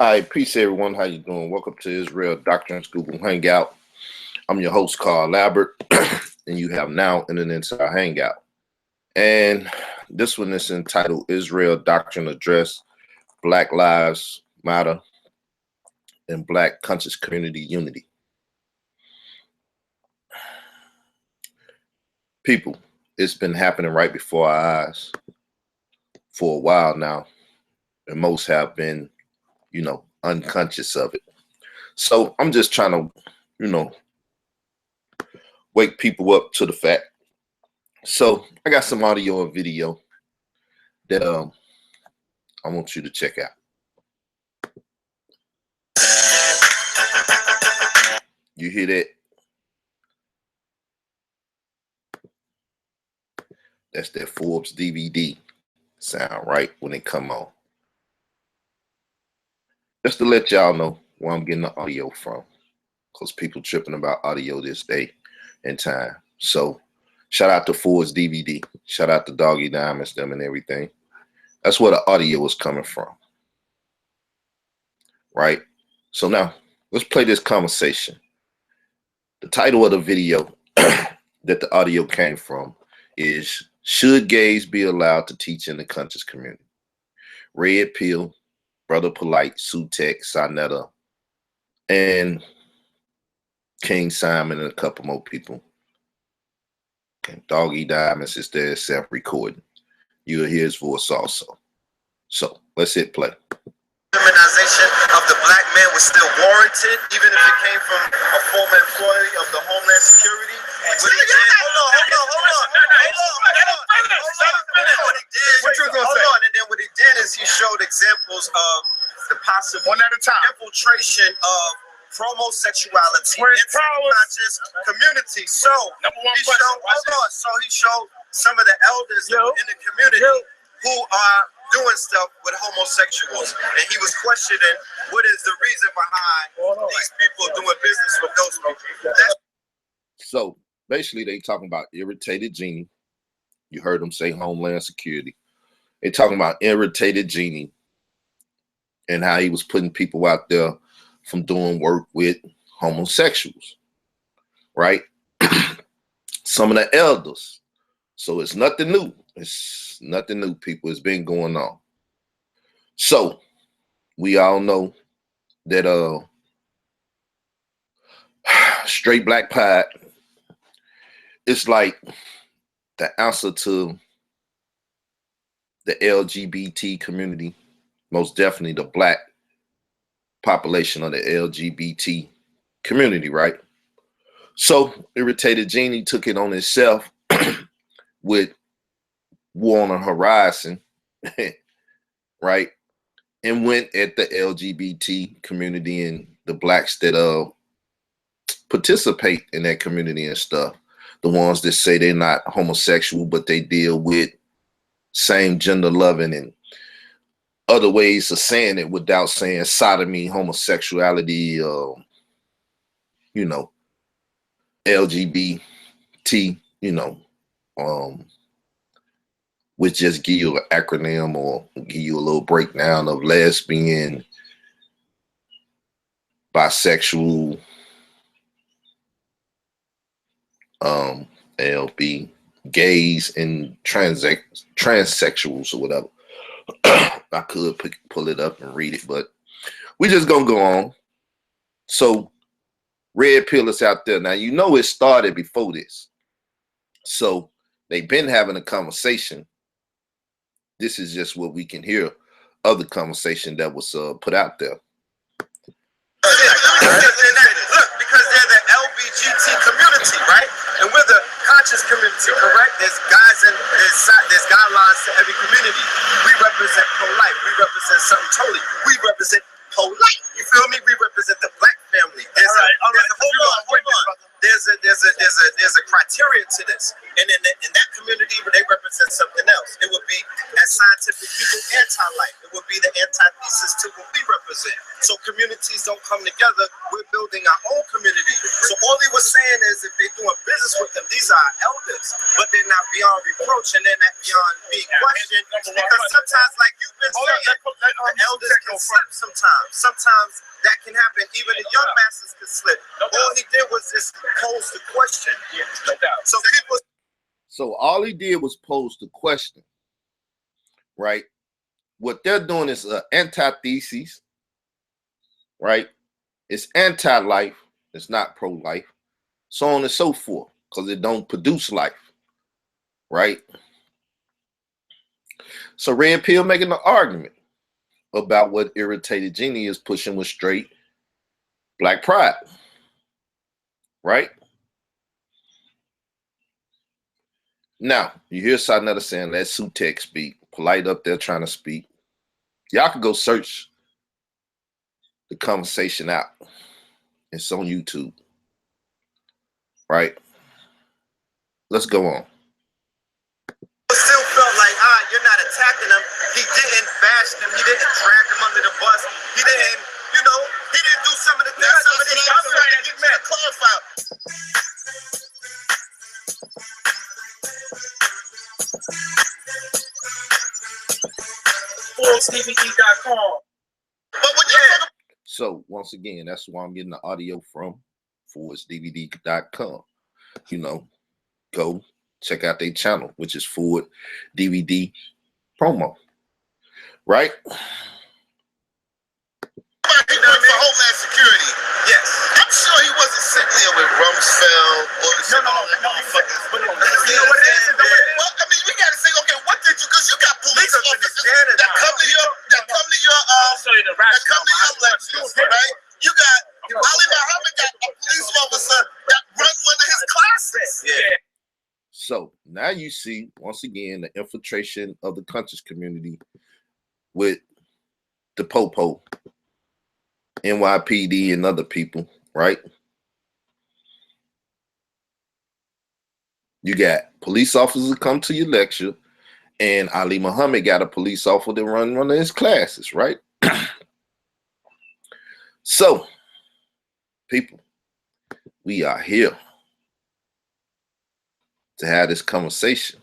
Hi, peace everyone. How you doing? Welcome to Israel Doctrine Google Hangout. I'm your host, Carl Labert, and you have now entered into our Hangout. And this one is entitled Israel Doctrine Address, Black Lives Matter, and Black Conscious Community Unity. People, it's been happening right before our eyes for a while now, and most have been, unconscious of it. So I'm just trying to, wake people up to the fact. So I got some audio and video that I want you to check out. You hear that? That's that Forbes DVD sound, right? When it come on. Just to let y'all know where I'm getting the audio from, because people tripping about audio this day and time. So shout out to Forbes DVD. Shout out to Doggy Diamonds, them and everything. That's where the audio is coming from. Right? So now let's play this conversation. The title of the video that the audio came from is Should Gays Be Allowed to Teach in the Conscious Community? Red Pill, Brother Polite, Sutek, Sonetta, and King Simon and a couple more people. Okay. Doggy Diamonds is there self-recording. You'll hear his voice also. So let's hit play. Criminalization of the black man was still warranted, even if it came from a former employee of the Homeland Security. What he did, hold on. And then what he did is he showed examples of the possible infiltration of homosexuality into the conscious community. So he showed some of the elders in the community who are doing stuff with homosexuals, and he was questioning what is the reason behind these people doing business with those people. So basically they talking about irritated Genie. You heard them say Homeland Security. They talking about irritated Genie and how he was putting people out there from doing work with homosexuals, right? Some of the elders. So it's nothing new. It's nothing new, people. It's been going on. So we all know that straight black pride is like the answer to the LGBT community, most definitely the black population of the LGBT community, right? So irritated Genie took it on himself with War on the Horizon, right? And went at the LGBT community and the blacks that participate in that community and stuff. The ones that say they're not homosexual, but they deal with same gender loving and other ways of saying it without saying sodomy, homosexuality, LGBT, which just give you an acronym or give you a little breakdown of lesbian, bisexual, LB, gays, and transsexuals or whatever. I could pull it up and read it, but we just gonna go on. So Red Pill is out there. Now, it started before this. So they've been having a conversation. This is just what we can hear of the conversation that was put out there. Look, because they're the LGBT community, right? And we're the conscious community, correct? There's guys and there's guidelines to every community. We represent pro-life. We represent something totally. We represent polite. You feel me? We represent the black family. There's a criteria to this, and in that community, they represent something else. It would be as scientific people anti-life. It would be the antithesis to what we represent. So communities don't come together. We're building our own community. So all he was saying is if they're doing business with them, these are our elders, but they're not beyond reproach and they're not beyond being questioned. Because sometimes, like you've been saying, the elders can slip sometimes. Sometimes that can happen. Even the young masters can slip. All he did was just pose the question. So people. So all he did was pose the question, right? What they're doing is an antithesis, right? It's anti-life. It's not pro-life, so on and so forth, because it don't produce life, right? So Red Pill making an argument about what Irritated Genie is pushing with straight black pride, right? Now, you hear Sarnetta saying, let Sutek speak. Polite up there trying to speak. Y'all can go search the conversation out. It's on YouTube, right? Let's go on. Still felt like, you're not attacking him. He didn't bash them. He didn't drag them under the bus. He didn't, he didn't do some of the things. Some of the things that get me to clarify. DVD.com. So once again, that's why I'm getting the audio from DVD.com. Go check out their channel, which is Forward DVD Promo, right? For Homeland Security, yes. I'm sure he wasn't sitting there with Rumsfeld or no, motherfuckers. But you know what it is? Well, I mean, we got to say, okay, what did you? Because you got police officers that come to your lectures, right? You got Ali Muhammad got a police officer that runs one of his classes. Yeah. So now you see once again the infiltration of the conscious community with the Popo, NYPD, and other people, right? You got police officers come to your lecture, and Ali Muhammad got a police officer to run one of his classes, right? So, people, we are here to have this conversation,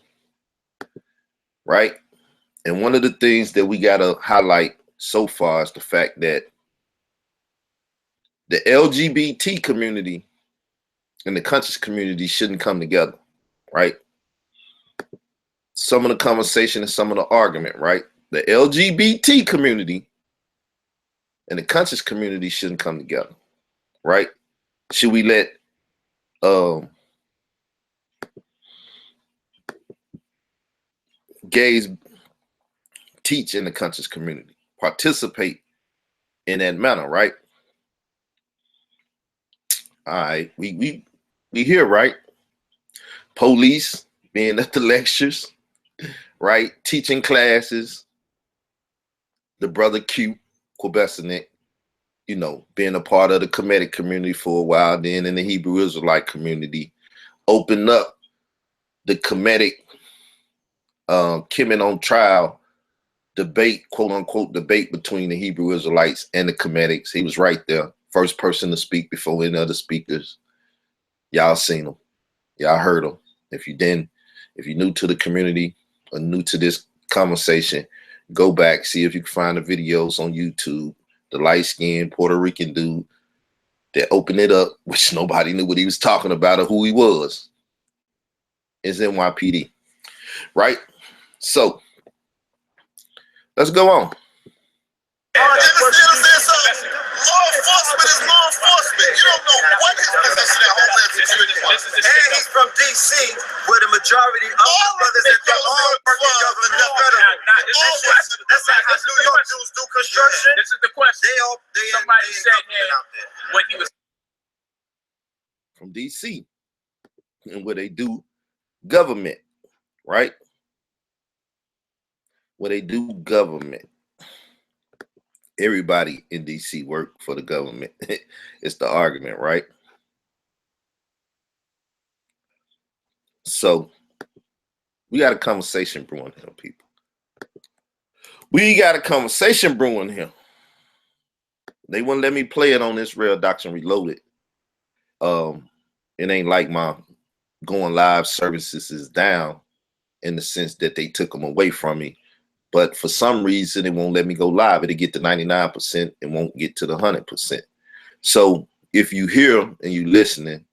right? And one of the things that we got to highlight so far is the fact that the LGBT community and the conscious community shouldn't come together, right? Some of the conversation and some of the argument, right? The LGBT community and the conscious community shouldn't come together, right? Should we let gays teach in the conscious community, participate in that manner, right? All right, we hear, right? Police being at the lectures, right? Teaching classes. The brother Q, Quebesanet, being a part of the Kemetic community for a while, then in the Hebrew Israelite community, opened up the Kemetic Kemet on trial debate, quote unquote, debate between the Hebrew Israelites and the Kemetics. He was right there, first person to speak before any other speakers. Y'all seen him, y'all heard him. If you're new to the community or new to this conversation, go back, see if you can find the videos on YouTube. The light-skinned Puerto Rican dude that opened it up, which nobody knew what he was talking about or who he was, is NYPD, right? So let's go on. Law enforcement is law enforcement. You don't know what his position at Homeland Security was. And he's from D.C., where the majority of the brothers that do all work in government. That's like how New York Jews do construction. This is the question. Somebody said when he was from D.C. and where they do government, right? Where they do government. Everybody in D.C. work for the government. It's the argument, right? So we got a conversation brewing here, people. We got a conversation brewing here. They wouldn't let me play it on this Real Doctrine Reloaded. It ain't like my going live services is down in the sense that they took them away from me. But for some reason, it won't let me go live. It'll get to 99%. It won't get to the 100%. So if you hear and you listening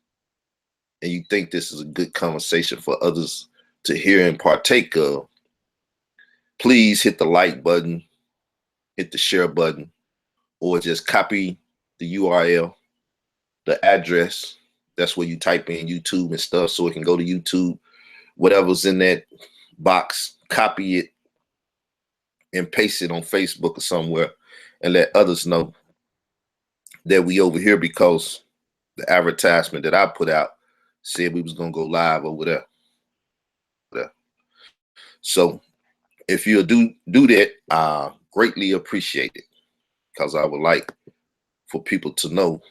and you think this is a good conversation for others to hear and partake of, please hit the like button, hit the share button, or just copy the URL, the address. That's where you type in YouTube and stuff so it can go to YouTube. Whatever's in that box, copy it and paste it on Facebook or somewhere and let others know that we over here, because the advertisement that I put out said we was going to go live over there. So if you'll do that, I greatly appreciate it, because I would like for people to know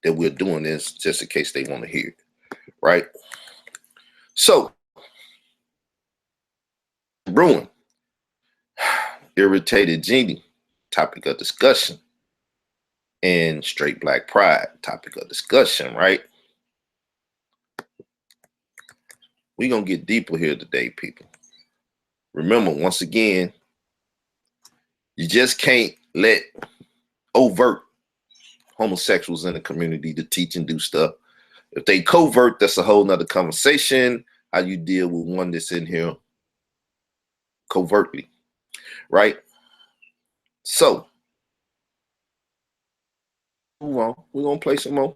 that we're doing this just in case they want to hear it, right? So, brewing, irritated genie, topic of discussion, and straight black pride, topic of discussion, right? We're going to get deeper here today, people. Remember, once again, you just can't let overt homosexuals in the community to teach and do stuff. If they covert, that's a whole nother conversation, how you deal with one that's in here covertly, right? So, move on. We're going to play some more.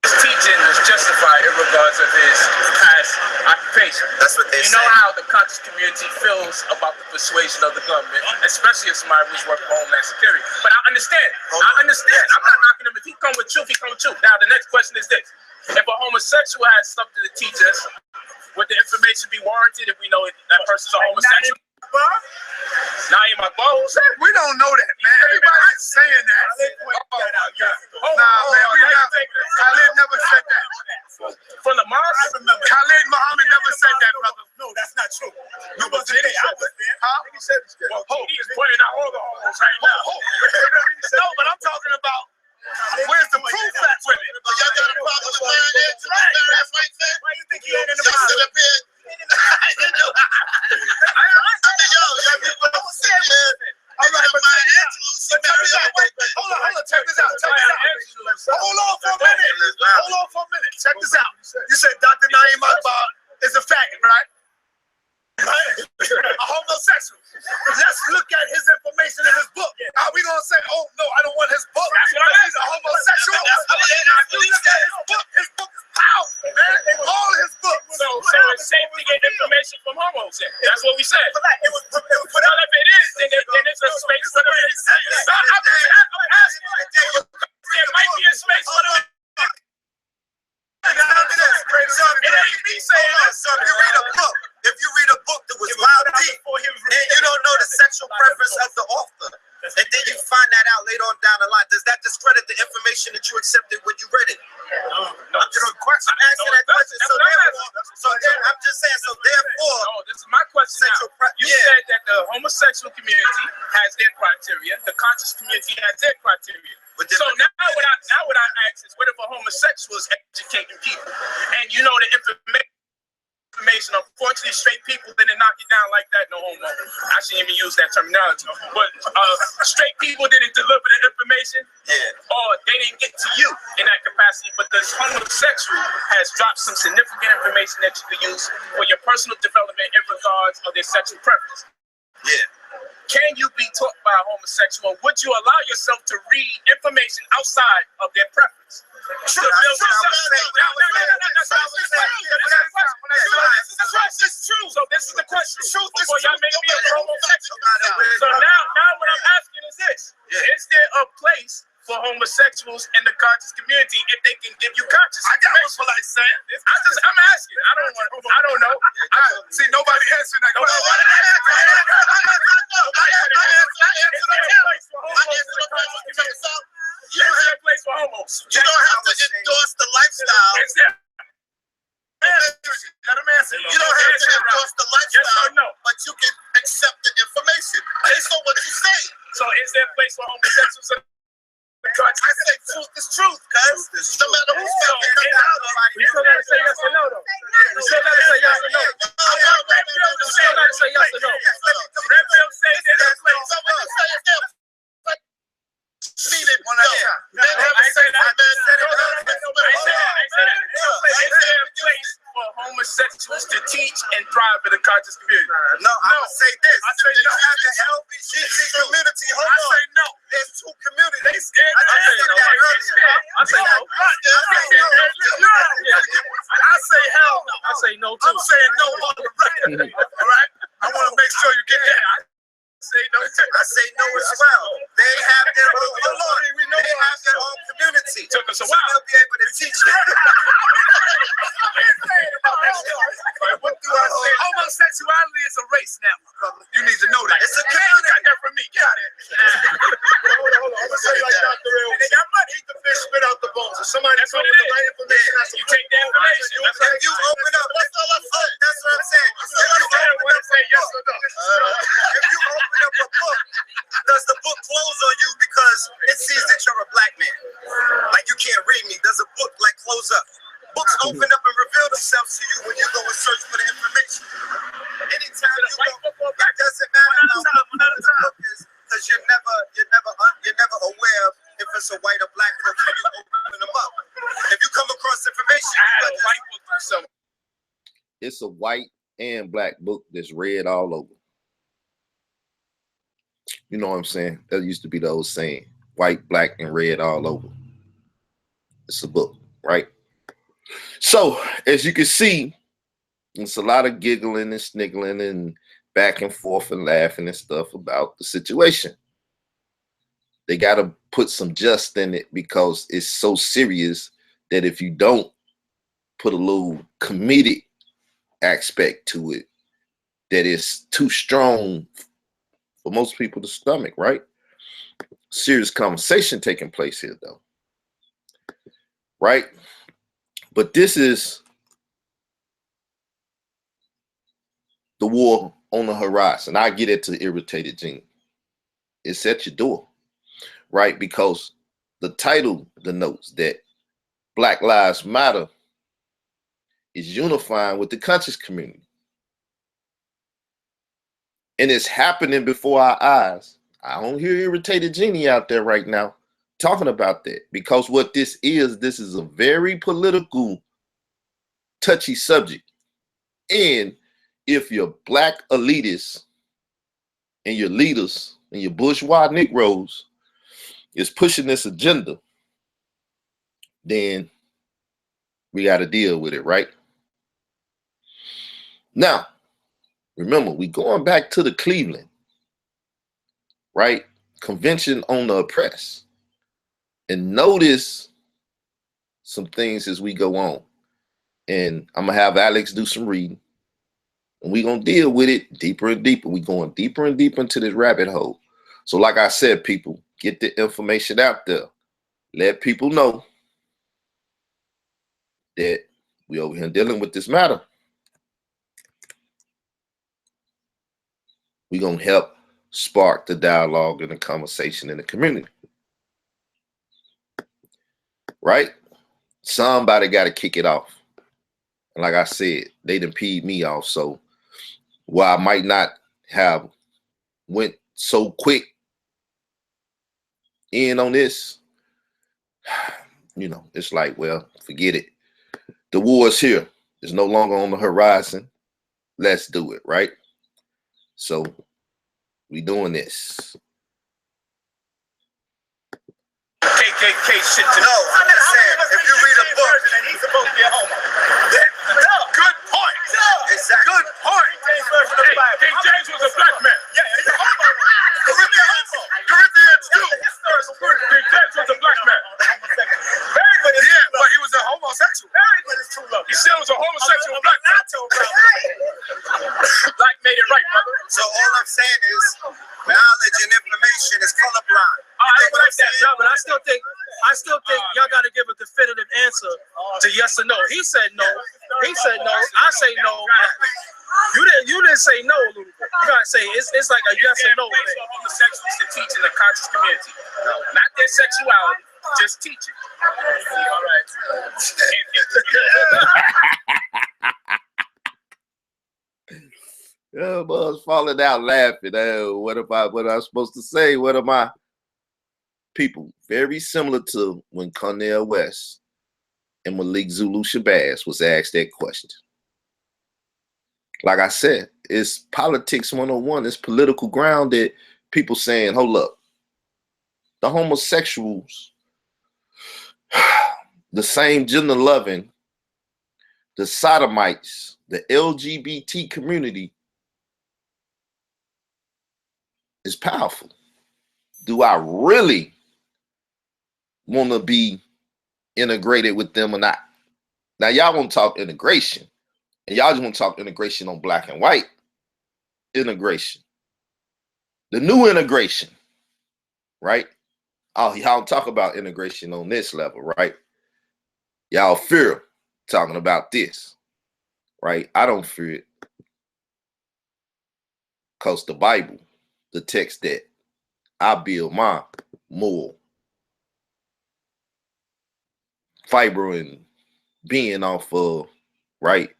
His teaching was justified in regards of his past occupation. That's what they say. You know how the conscious community feels about the persuasion of the government, especially if somebody who's working for Homeland Security. But I understand. I'm not knocking him. If he come with truth, he come with truth. Now, the next question is this. If a homosexual has something to teach us, would the information be warranted if we know that person's a homosexual? Naeem Akbar, who's that? We don't know that, man. Everybody's saying that. Khalid never said that. From the mosque? Khalid Muhammad never said that, brother. No, that's not true. You wasn't there. I was there. Huh? He said this. Well, he is pointing out all the homos right now. No, but I'm talking about where's the proof at with it? Y'all got a problem with marrying into the white man? Why you think he ain't in the mosque? Hold on for a minute. Check this out. You said Dr. Naeem Akbar is a faggot, right? A homosexual. Let's look at his information in his book. Are we gonna say, oh no, I don't want his book because he's a homosexual? You look at his book is powerful, man. All his books. So it's safe to get information from homos. That's what we said. It was But if it is, then it's a space for them. I'm asking. There might be a space for them. It ain't me saying that. So if you read a book that was wild deep, and you don't know the sexual preference of the author, and then you find that out later on down the line, does that discredit the information that you accepted when you read it? No. I'm asking that question. I'm just saying, so therefore, no, this is my question now. You said that the homosexual community has their criteria, the conscious community has their criteria. So now what I ask is, what if a homosexual is educating people, and you know the information? Unfortunately, straight people didn't knock you down like that. No homo. I shouldn't even use that terminology. But straight people didn't deliver the information, or they didn't get to you in that capacity. But this homosexual has dropped some significant information that you can use for your personal development in regards of their sexual preference. Yeah. Can you be taught by a homosexual? Would you allow yourself to read information outside of their preference? That's true. So this is the question. Before y'all make me a homosexual. So now what I'm asking is this. Is there a place for homosexuals in the conscious community if they can give you conscious information? I'm asking. I don't know. See, nobody answered that question. You don't have a place for homos. You don't have to endorse the lifestyle. Let him answer. You don't have endorse the lifestyle, yes or no? but you can accept the information based on what you say. So is there a place for homosexuals? I say truth is truth, cuz no matter who's talking about it. We still gotta say yes or no, though. We still gotta say yes or no. We still gotta say yes or no. Red Bill say there's a place. One at a time. I say that. Is there a place for homosexuals to teach and thrive in the conscious community? No, I would say this. I say you no. have the LBGT community. Hold I on. say no. There's two communities. They scared. I say no. I say no. I say hell no. I say no too. I'm saying no on the record. All right? I want to make sure you get that. I say no as well. They have their own community. Took us a So while. they'll be able to teach you. What do I say? Homosexuality is a race now, brother. You need to know that. It's a community. Got that from me. Got it. Hold on. I'm gonna say like Dr. Real. They got money. Eat the fish, spit out the bones. If somebody That's what comes it with the right information, that's You take the information. That's what if you open up. That's all I'm saying. That's what I'm saying. If you open up say yes or no. if you open up a book, does the book close on you because it sees that you're a black man? Like you can't read me. Does a book like close up? Books open up and reveal themselves to you when you go and search for the information. Anytime you go, it doesn't matter how good the book is, because you're never aware of if it's a white or black book when you open them up. If you come across information, It's a white and black book that's read all over. You know what I'm saying? That used to be the old saying, white, black, and red all over. It's a book, right? So, as you can see, it's a lot of giggling and sniggling and back and forth and laughing and stuff about the situation. They got to put some just in it because it's so serious that if you don't put a little comedic aspect to it, that is too strong for most people to stomach, right? Serious conversation taking place here, though, right? But this is the war on the horizon. I get it to irritated Gene. It's at your door, right? Because the title denotes that Black Lives Matter is unifying with the conscious community. And it's happening before our eyes. I don't hear irritated Genie out there right now talking about that, because what this is a very political, touchy subject. And if your black elitists and your leaders and your bourgeois Negroes is pushing this agenda, then we got to deal with it, right? Now, remember, we going back to the Cleveland, right? Convention on the Oppressed. And notice some things as we go on. And I'm going to have Alex do some reading. And we're going to deal with it deeper and deeper. We're going deeper and deeper into this rabbit hole. So like I said, people, get the information out there. Let people know that we over here dealing with this matter. We're going to help spark the dialogue and the conversation in the community. Right? Somebody got to kick it off. And like I said, they done peed me off. So while I might not have went so quick in on this, you know, it's like, well, forget it. The war is here. It's no longer on the horizon. Let's do it, right? So we doing this. KKK shit to No, I'm just saying, if you read a book, he's supposed to be a homo. good point. Exactly. Good point. King James was a black man. Yeah, he's a homo. Corinthians 2. King James was a black man. Yeah, but he was a homosexual. He said he was a homosexual black man. Black made it right, brother. So all I'm saying is, knowledge and information is colorblind. I don't like that. No, but I still think y'all got to give a definitive answer to yes or no. He said no. He said no. I say no. gotta say no a little bit. You gotta say it's like a yes or no thing. thing. For homosexuals to teach in the conscious community, not their sexuality, just teach it. All right. I was falling out laughing. What am I supposed to say? What am I? People very similar to when Cornel West and Malik Zulu Shabazz was asked that question. Like I said, it's politics 101. It's political ground that people saying, hold up, the homosexuals, the same gender loving, the sodomites, the LGBT community is powerful. Do I really want to be integrated with them or not? Now, y'all want to talk integration, and y'all just want to talk integration on black and white integration. The new integration, right? Oh, y'all talk about integration on this level, right? Y'all fear talking about this, right? I don't fear it. Because the Bible, the text that I build my moral fiber and being off of, right?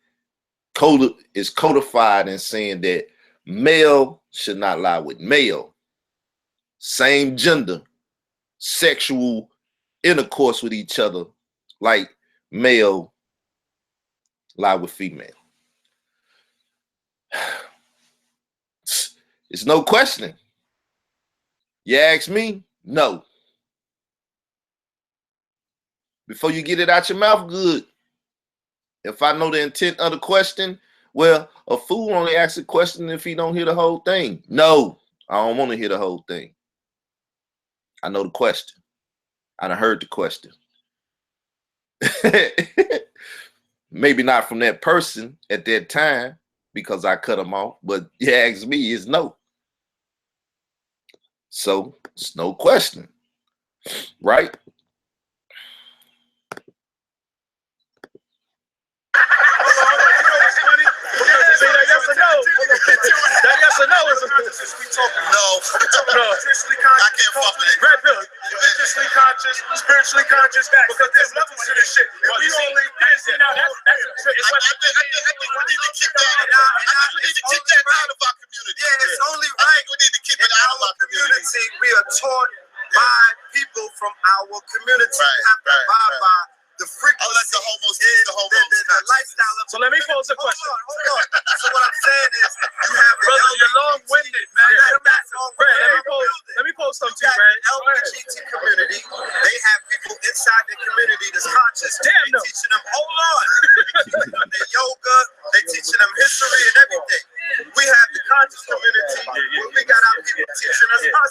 Is codified in saying that male should not lie with male. Same gender, sexual intercourse with each other, like male lie with female. It's no questioning. You ask me? No. Before you get it out your mouth, good. If I know the intent of the question, well, a fool only asks a question if he don't hear the whole thing. No, I don't want to hear the whole thing. I know the question. I done heard the question. Maybe not from that person at that time because I cut them off, but you ask me, it's no. So it's no question, right? That yes or no is a No. I can't fuck with it. red pill. Religiously conscious, spiritually conscious, because there's levels to this shit. Well, you only that's a trick. I think we need to keep that. I think we need to keep that out of our community. Yeah, it's only right. We need to keep it out of our community. We are taught by people from our community. We have to abide by the frequency. I'll let the homos teach the homos. The lifestyle of. So let me pose a question. Hold on. So what I'm saying is, you have the Brother, you're long-winded, man. Let me pose something to you, man. LGBT community, they have people inside the community that's conscious. Damn, no. They teaching them, hold on. They teaching them their yoga, they teaching them history and everything. We have the conscious community, where we got our people teaching us our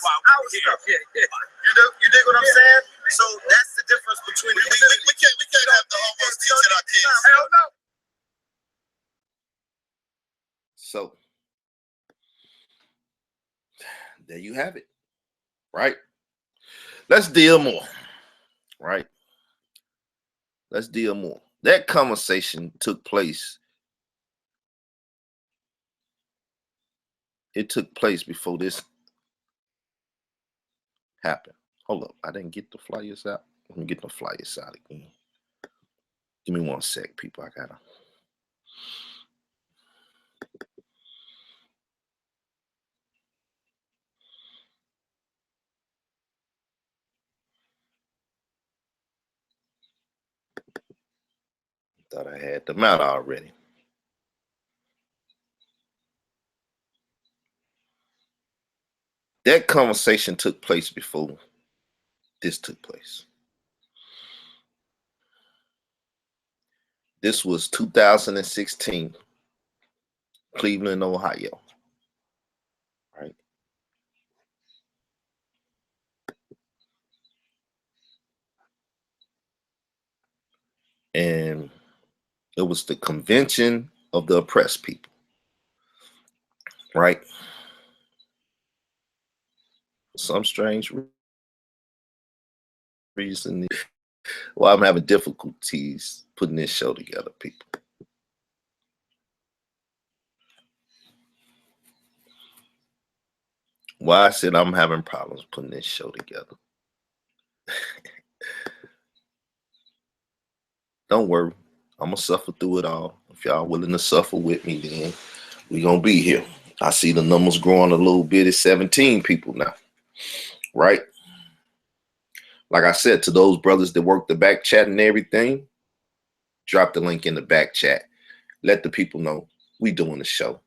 stuff. You dig what I'm saying? So that's the difference between we can't have the homos teaching our kids. Hell no. So there you have it, right? Let's deal more, right? Let's deal more. That conversation took place. It took place before this happened. Hold up, I didn't get the flyers out. Let me get the flyers out again. Give me 1 sec, people. I gotta. Thought I had them out already. That conversation took place before this took place. This was 2016, Cleveland, Ohio. Right? And it was the convention of the oppressed people. Right? Some strange reason why I'm having difficulties putting this show together, people. why I said I'm having problems putting this show together. Don't worry, I'm gonna suffer through it all. If y'all willing to suffer with me, then we gonna be here. I see the numbers growing a little bit. It's 17 people now, right? Like I said, to those brothers that work the back chat and everything, drop the link in the back chat. Let the people know we doing the show,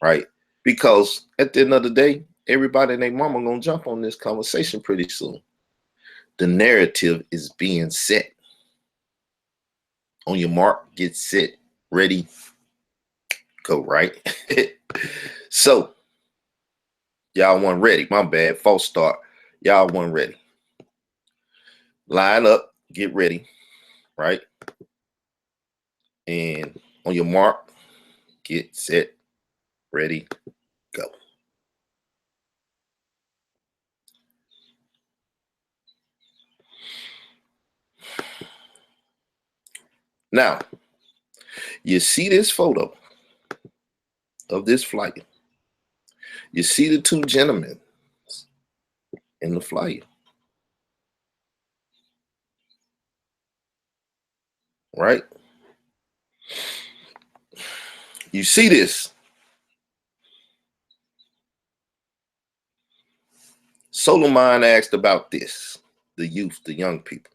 right? Because at the end of the day, everybody and their mama gonna jump on this conversation pretty soon. The narrative is being set. On your mark, get set, ready, go, right? So, y'all weren't ready. My bad, false start. Y'all weren't ready. Line up, get ready, right? And on your mark, get set, ready, go. Now, you see this photo of this flyer. You see the two gentlemen in the flyer, right? You see this. Solomon asked about this, the youth, the young people,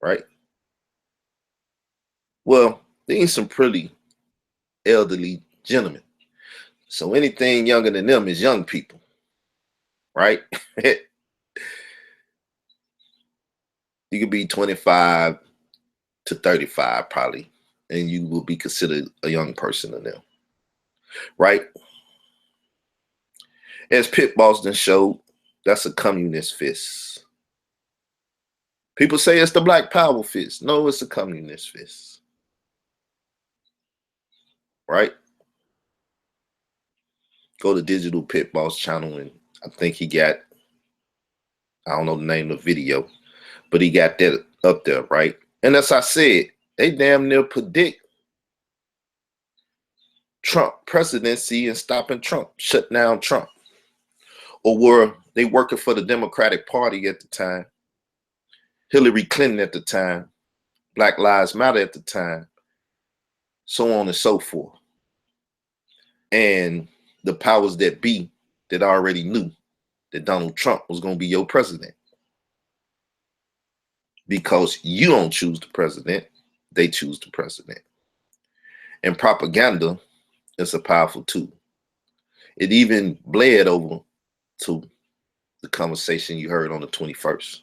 right? Well, these some pretty elderly gentlemen. So anything younger than them is young people, right? You could be 25 to 35 probably, and you will be considered a young person to them, right? As Pit Boston showed, that's a communist fist. People say it's the Black Power fist. No, it's a communist fist, right? Go to Digital Pit Boss channel, and I think he got, I don't know the name of the video, but he got that up there, right? And as I said, they damn near predict Trump presidency and stopping Trump, shut down Trump. Or were they working for the Democratic Party at the time, Hillary Clinton at the time, Black Lives Matter at the time, so on and so forth. And the powers that be that already knew that Donald Trump was going to be your president. Because you don't choose the president, they choose the president. And propaganda is a powerful tool. It even bled over to the conversation you heard on the 21st,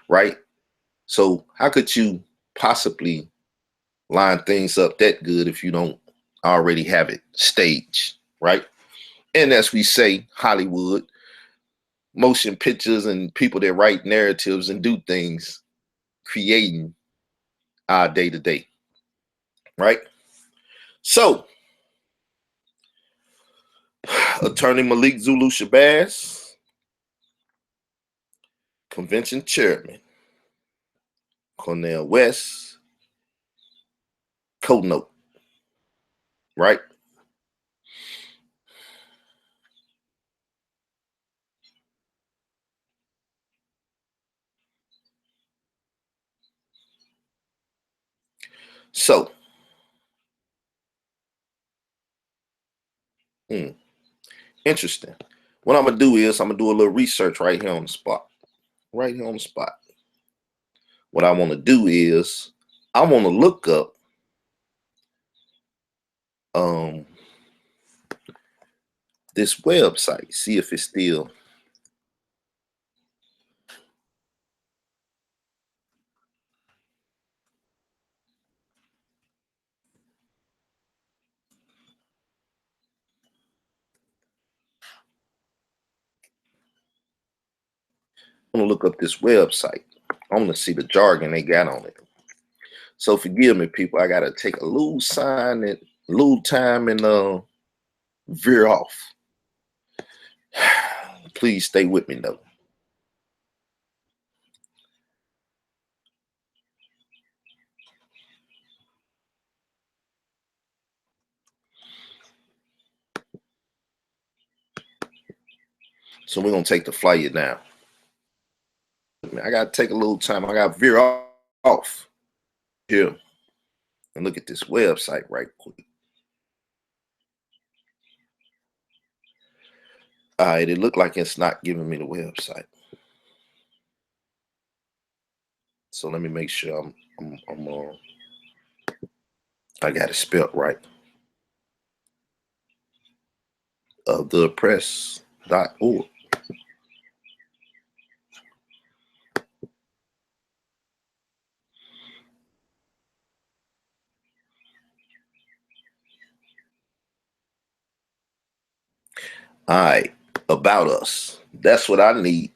right? So how could you possibly line things up that good if you don't already have it staged, right? And as we say, Hollywood, motion pictures and people that write narratives and do things, creating our day-to-day, right? So, Attorney Malik Zulu Shabazz, Convention Chairman, Cornel West, code note, right? So, interesting. What I'm going to do is I'm going to do a little research right here on the spot. Right here on the spot. What I want to do is I want to look up this website, see if it's still I want to look up this website. I want to see the jargon they got on it. So forgive me, people. I gotta take a little sign and little time and veer off. Please stay with me though. So we're gonna take the flyer down. I gotta take a little time. I gotta veer off here and look at this website right quick. All right, it looked like it's not giving me the website. So let me make sure I got it spelled right. Thepress.org. All right, about us. That's what I need.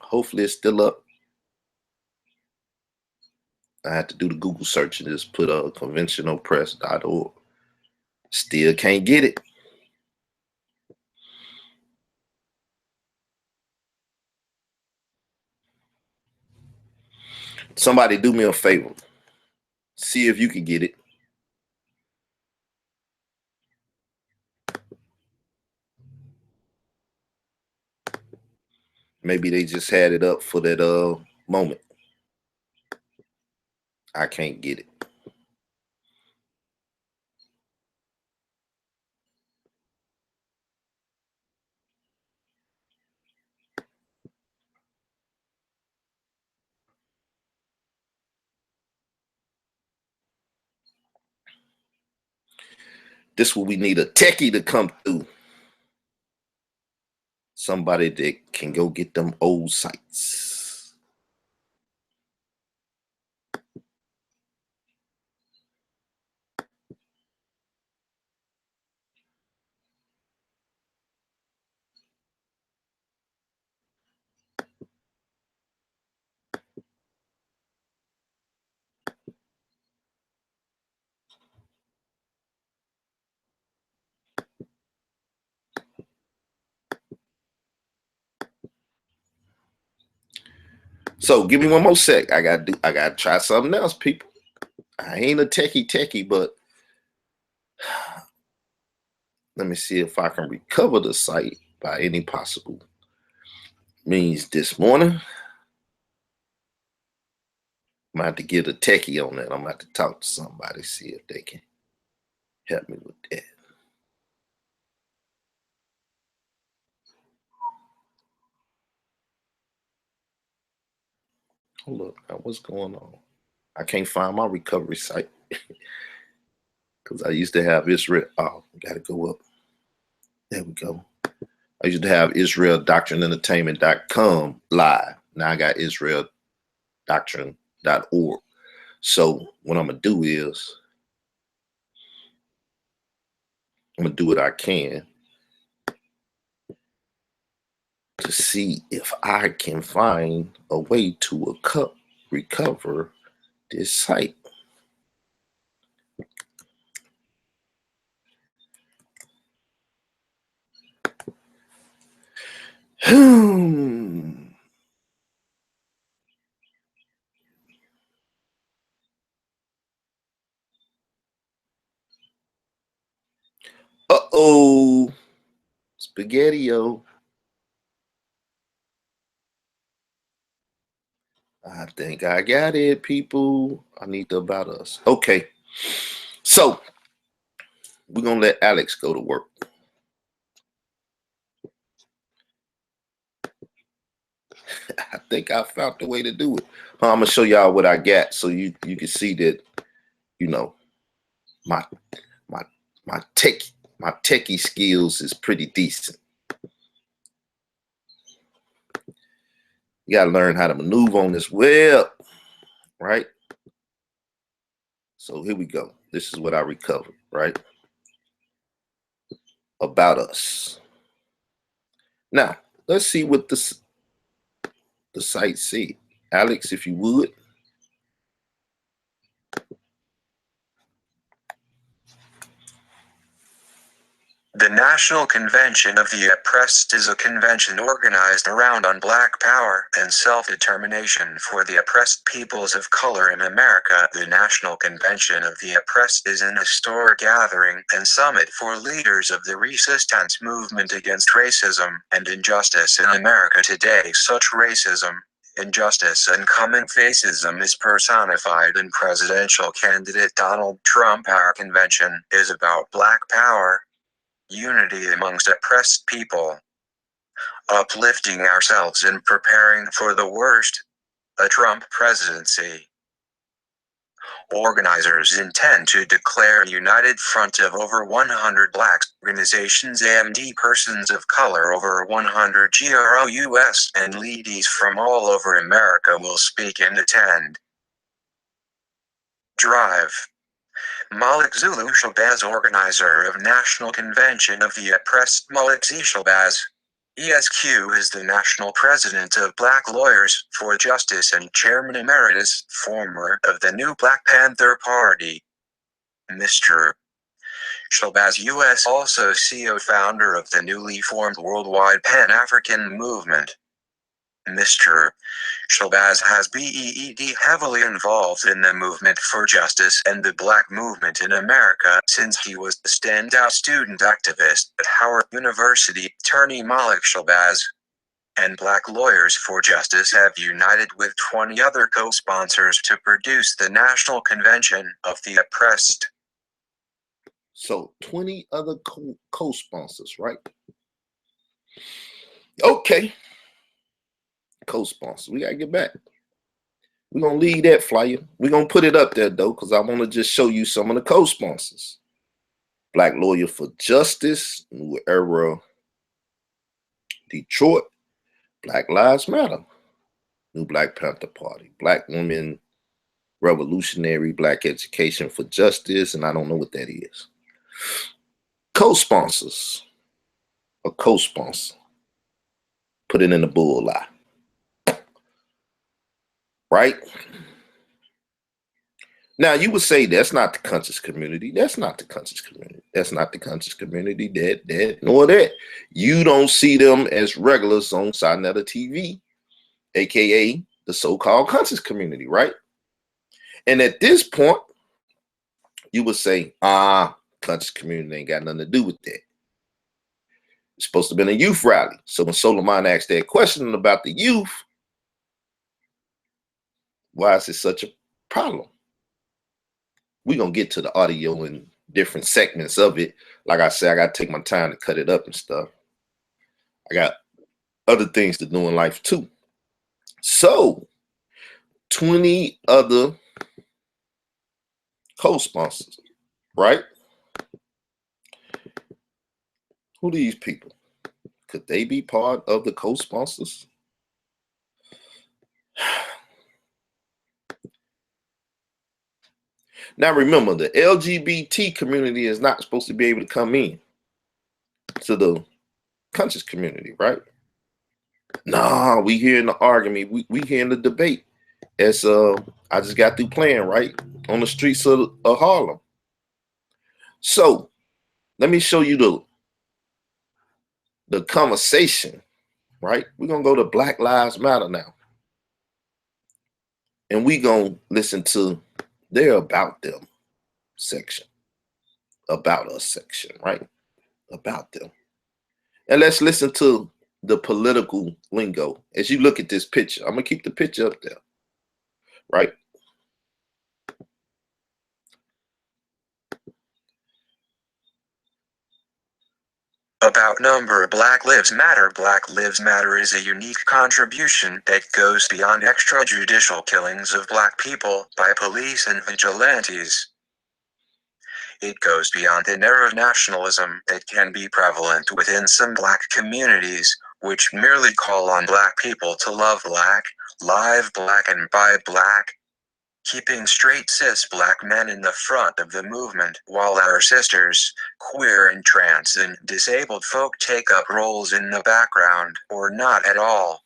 Hopefully it's still up. I had to do the Google search and just put conventionalpress.org. Still can't get it. Somebody do me a favor. See if you can get it. Maybe they just had it up for that moment. I can't get it. This is where we need a techie to come through. Somebody that can go get them old sites. So give me one more sec. I gotta try something else, people. I ain't a techie, but let me see if I can recover the site by any possible means this morning. I'm gonna have to get a techie on that. I'm gonna have to talk to somebody, see if they can help me with that. Hold up, now what's going on? I can't find my recovery site because I used to have Israel. Oh, gotta go up. There we go. I used to have Israel Doctrine Entertainment.com live. Now I got Israel Doctrine.org. So what I'm gonna do is I'm gonna do what I can to see if I can find a way to recover this site. Uh-oh, Spaghetti-O. I think I got it, people. I need the about us. Okay, so we're gonna let Alex go to work. I think I found the way to do it. I'm gonna show y'all what I got so you can see that, you know, my techie skills is pretty decent. You gotta learn how to maneuver on this web, right? So here we go. This is what I recovered, right? About us. Now, let's see what the site said. Alex, if you would. The National Convention of the Oppressed is a convention organized around on black power and self-determination for the oppressed peoples of color in America. The National Convention of the Oppressed is an historic gathering and summit for leaders of the resistance movement against racism and injustice in America today. Such racism, injustice and common fascism is personified in presidential candidate Donald Trump. Our convention is about black power, unity amongst oppressed people, uplifting ourselves and preparing for the worst, a Trump presidency. Organizers intend to declare a united front of over 100 black organizations and persons of color, over 100 GROUS, and leaders from all over America will speak and attend. Drive. Malik Zulu Shabazz, organizer of National Convention of the Oppressed. Malik Z. Shabazz, ESQ, is the national president of Black Lawyers for Justice and chairman emeritus, former, of the new Black Panther Party. Mr. Shabazz US, also CEO founder of the newly formed Worldwide Pan-African Movement. Mr. Shabazz has been heavily involved in the movement for justice and the black movement in America since he was the standout student activist at Howard University. Attorney Malik Shabazz and Black Lawyers for Justice have united with 20 other co-sponsors to produce the National Convention of the Oppressed. So 20 other co-sponsors, right? Okay. Co-sponsor. We gotta get back. We're gonna leave that flyer. We're gonna put it up there though, because I want to just show you some of the co-sponsors. Black Lawyer for Justice, New Era, Detroit, Black Lives Matter, New Black Panther Party, Black Women Revolutionary, Black Education for Justice, and I don't know what that is. Co-sponsors. A co-sponsor. Put it in the bullseye. Right? Now, you would say that's not the conscious community. That's not the conscious community. That's not the conscious community. That, nor that. You don't see them as regulars on Sinetta TV, aka the so-called conscious community, right? And at this point, you would say, conscious community ain't got nothing to do with that. It's supposed to have been a youth rally. So when Solomon asked that question about the youth, why is it such a problem? We're going to get to the audio in different segments of it. Like I said, I got to take my time to cut it up and stuff. I got other things to do in life too. So, 20 other co-sponsors, right? Who are these people? Could they be part of the co-sponsors? Now remember, the LGBT community is not supposed to be able to come in to the conscious community, right? Nah, we here in the argument, we here in the debate. As I just got through playing, right, on the streets of Harlem. So let me show you the conversation, right? We're gonna go to Black Lives Matter now. And we gonna listen to their About Them section. About Us section, right? About them. And let's listen to the political lingo. As you look at this picture, I'm gonna keep the picture up there, right? About number. Black Lives Matter. Black Lives Matter is a unique contribution that goes beyond extrajudicial killings of black people by police and vigilantes. It goes beyond the narrow nationalism that can be prevalent within some black communities, which merely call on black people to love black, live black, and buy black, keeping straight cis black men in the front of the movement, while our sisters, queer and trans and disabled folk take up roles in the background, or not at all.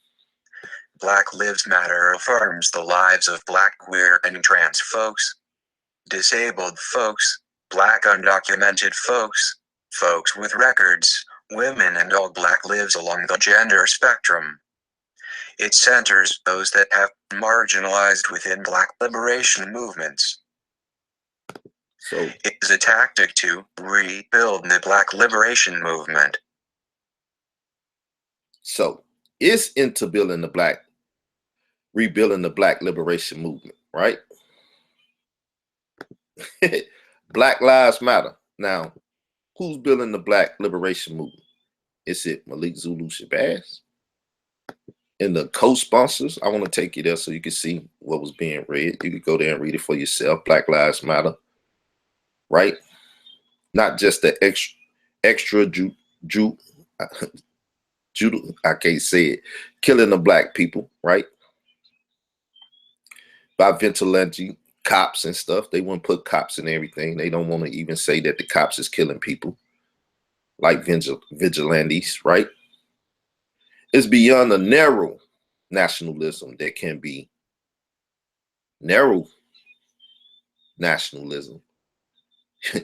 Black Lives Matter affirms the lives of black, queer, and trans folks, disabled folks, black undocumented folks, folks with records, women, and all black lives along the gender spectrum. It centers those that have been marginalized within black liberation movements. So it is a tactic to rebuild the black liberation movement. So it's into rebuilding the black liberation movement, right? Black Lives Matter. Now, who's building the black liberation movement? Is it Malik Zulu Shabazz? And the co-sponsors, I want to take you there so you can see what was being read. You could go there and read it for yourself. Black Lives Matter, right? Not just the extra I can't say it, killing the black people, right? By vigilante cops and stuff. They wouldn't put cops in everything. They don't want to even say that the cops is killing people, like vigilantes, right? It's beyond the narrow nationalism that can be narrow nationalism.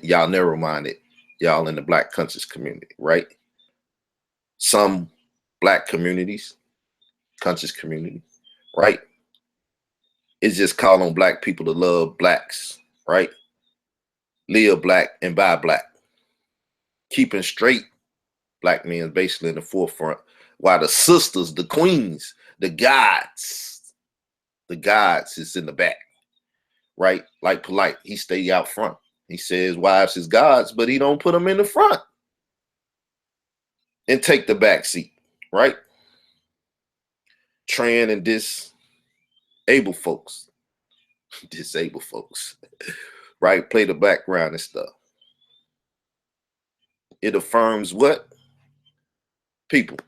Y'all narrow-minded, y'all in the black conscious community, right? Some black communities, conscious community, right? It's just call on black people to love blacks, right? Live black and buy black. Keeping straight black men basically in the forefront, while the sisters, the queens, the gods is in the back, right? Like Polite, he stay out front. He says wives is gods, but he don't put them in the front and take the back seat, right? Trans and disabled folks, right? Play the background and stuff. It affirms what? People.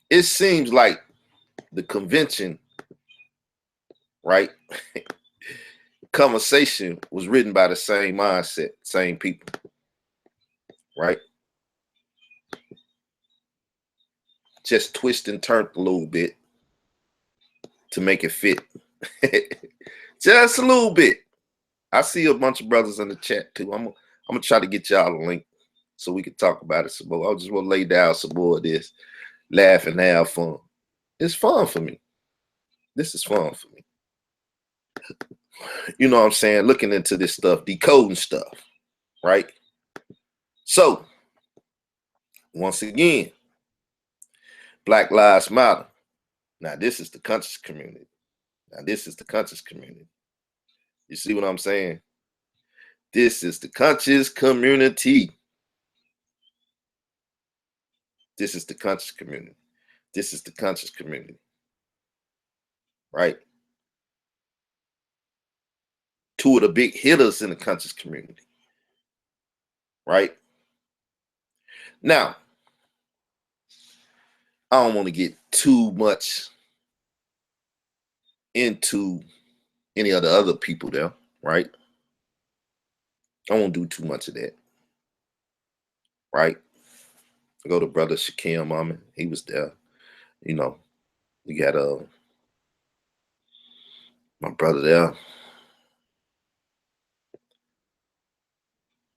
It seems like the convention, right? Conversation was written by the same mindset, same people, right? Just twist and turn a little bit to make it fit. Just a little bit. I see a bunch of brothers in the chat too. I'm gonna try to get y'all a link so we can talk about it some more. I just want to lay down some more of this, laugh and have fun. It's fun for me. This is fun for me. You know what I'm saying? Looking into this stuff, decoding stuff, right? So, once again, Black Lives Matter. Now, this is the conscious community. You see what I'm saying? This is the conscious community. This is the conscious community. This is the conscious community. Right? Two of the big hitters in the conscious community. Right? Now, I don't want to get too much into any of the other people there, right? I won't do too much of that, right? I go to brother Shaquille Mama, he was there. You know, we got my brother there.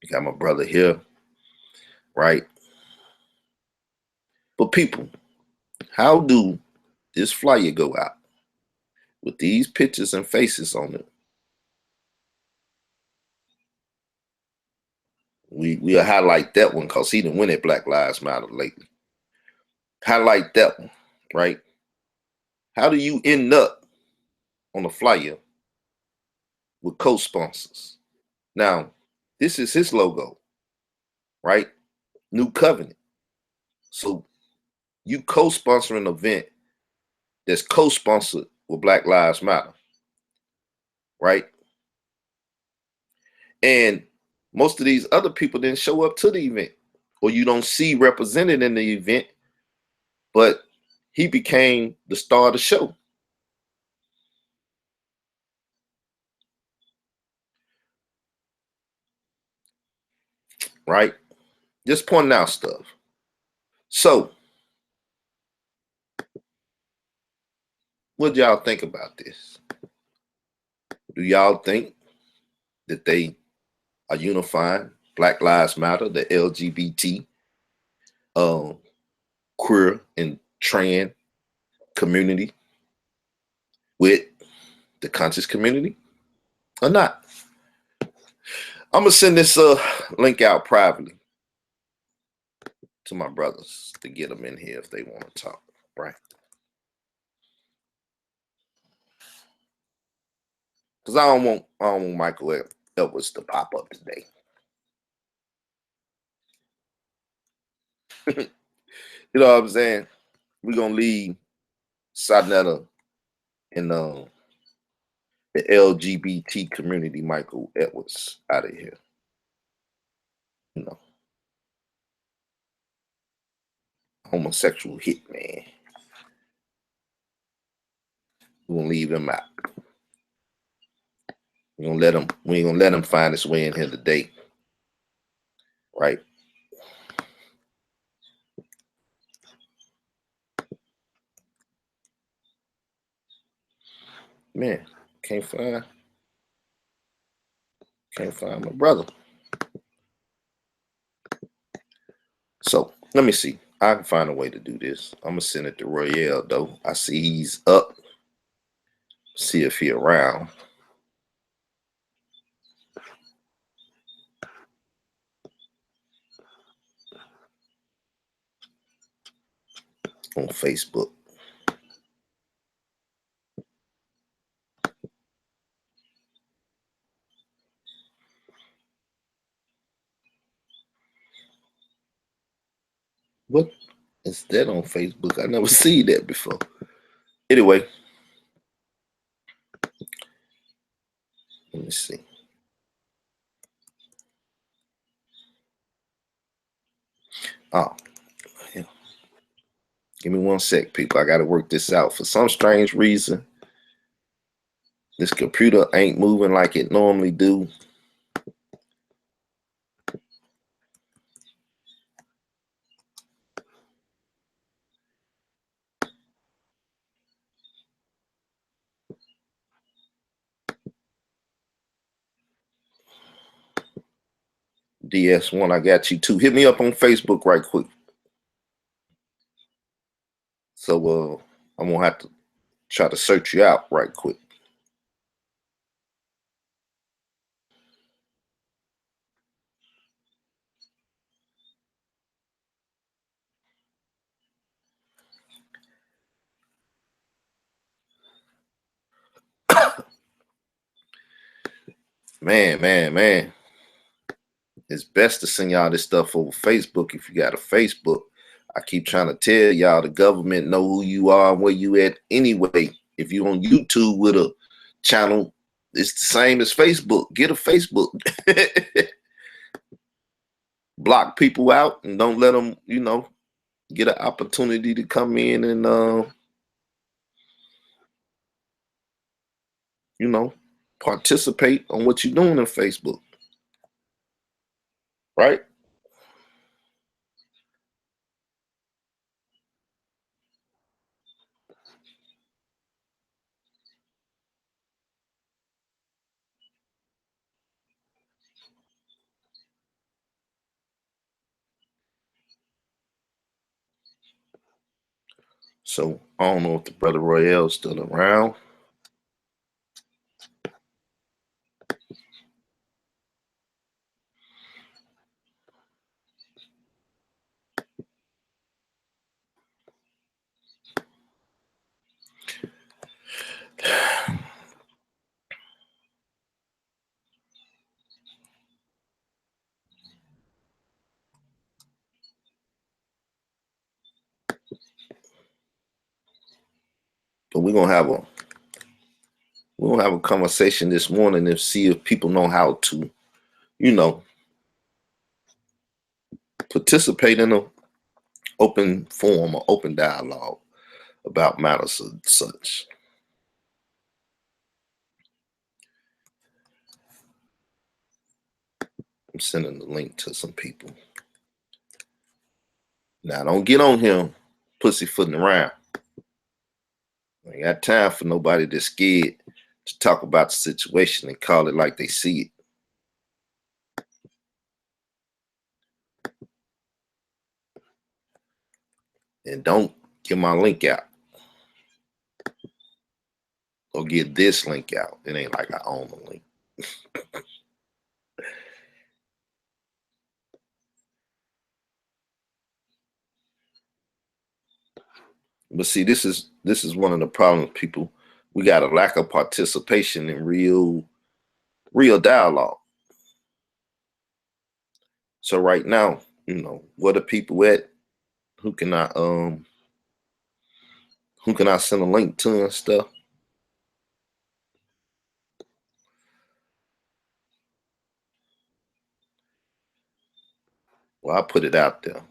We got my brother here, right? But people, how do this flyer go out with these pictures and faces on it? We'll highlight that one because he didn't win at Black Lives Matter lately. Highlight that one, right? How do you end up on a flyer with co-sponsors? Now, this is his logo, right? New Covenant. So you co-sponsor an event that's co-sponsored with Black Lives Matter, right? And most of these other people didn't show up to the event, or you don't see represented in the event, but he became the star of the show. Right? Just pointing out stuff. So, what do y'all think about this? Do y'all think that they are unifying Black Lives Matter, the LGBT, queer and trans community with the conscious community or not? I'm gonna send this link out privately to my brothers to get them in here if they want to talk, right? Because I don't want Michael Edwards to pop up today. You know what I'm saying? We're gonna leave Sonetta and the LGBT community, Michael Edwards, out of here. You know, homosexual hitman. We're gonna leave him out. We ain't gonna let him find his way in here today. Right? Man, can't find my brother. So let me see. I can find a way to do this. I'm gonna send it to Royale though. I see he's up. See if he around. On Facebook. What is that on Facebook? I never see that before. Anyway, let me see. Oh, yeah. Give me 1 sec, people. I got to work this out. For some strange reason, this computer ain't moving like it normally do. DS1, I got you too. Hit me up on Facebook right quick. So I'm gonna have to try to search you out right quick. Man. It's best to send y'all this stuff over Facebook if you got a Facebook. I keep trying to tell y'all the government know who you are and where you at anyway. If you on YouTube with a channel, it's the same as Facebook. Get a Facebook. Block people out and don't let them, get an opportunity to come in and, participate on what you're doing in Facebook. Right? So I don't know if the brother Royale's still around. But we're gonna have a conversation this morning and see if people know how to, participate in an open forum or open dialogue about matters of such. I'm sending the link to some people. Now, don't get on him pussyfooting around. I ain't got time for nobody that's scared to talk about the situation and call it like they see it. And don't get my link out. Or get this link out. It ain't like I own the link. But see, this is one of the problems, people. We got a lack of participation in real dialogue. So right now, you know, what are people at? Who can I send a link to and stuff? Well, I put it out there.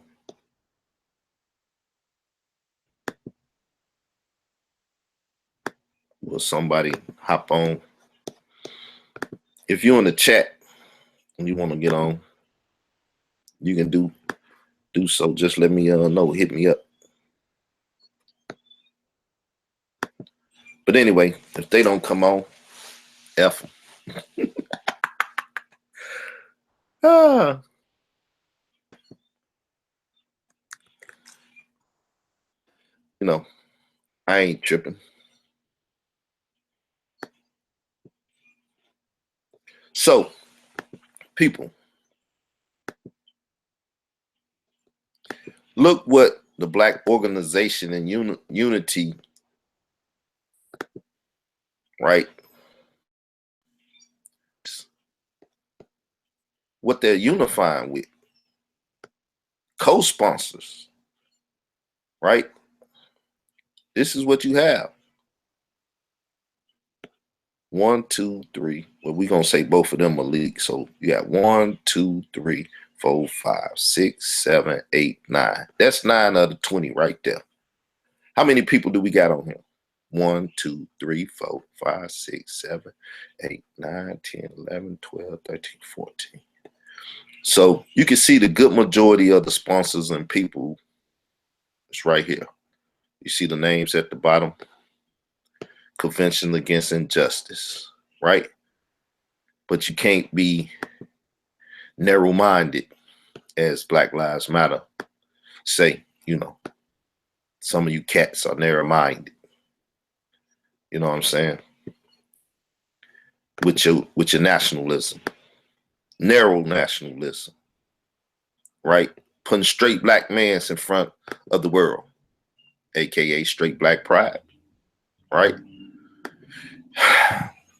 Will somebody hop on? If you're in the chat and you want to get on, you can do so. Just let me know. Hit me up. But anyway, if they don't come on, F them. You know, I ain't tripping. So, people, look what the Black organization and unity, right? What they're unifying with. Co-sponsors, right? This is what you have. 1, 2, 3. Well, we're going to say both of them are league. So you got 1, 2, 3, 4, 5, 6, 7, 8, 9. That's 9 out of 20 right there. How many people do we got on here? 1, 2, 3, 4, 5, 6, 7, 8, 9, 10, 11, 12, 13, 14. So you can see the good majority of the sponsors and people is right here. You see the names at the bottom. Convention Against Injustice, right? But you can't be narrow-minded, as Black Lives Matter say. You know, some of you cats are narrow-minded. You know what I'm saying? With your nationalism, narrow nationalism, right? Putting straight black mans in front of the world, aka straight black pride, right?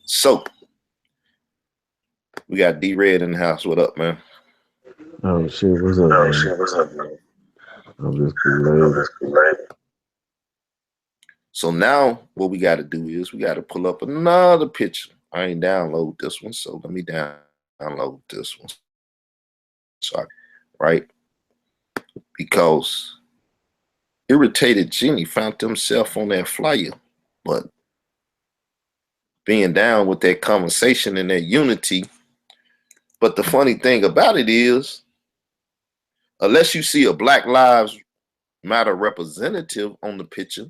So we got D-Red in the house. What up, man? Oh shit, what's up, man? I'm just glad. So now what we got to do is we got to pull up another picture. I ain't download this one, so let me download this one. So right? Because Irritated Jenny found himself on that flyer, but being down with that conversation and that unity. But the funny thing about it is, unless you see a Black Lives Matter representative on the picture,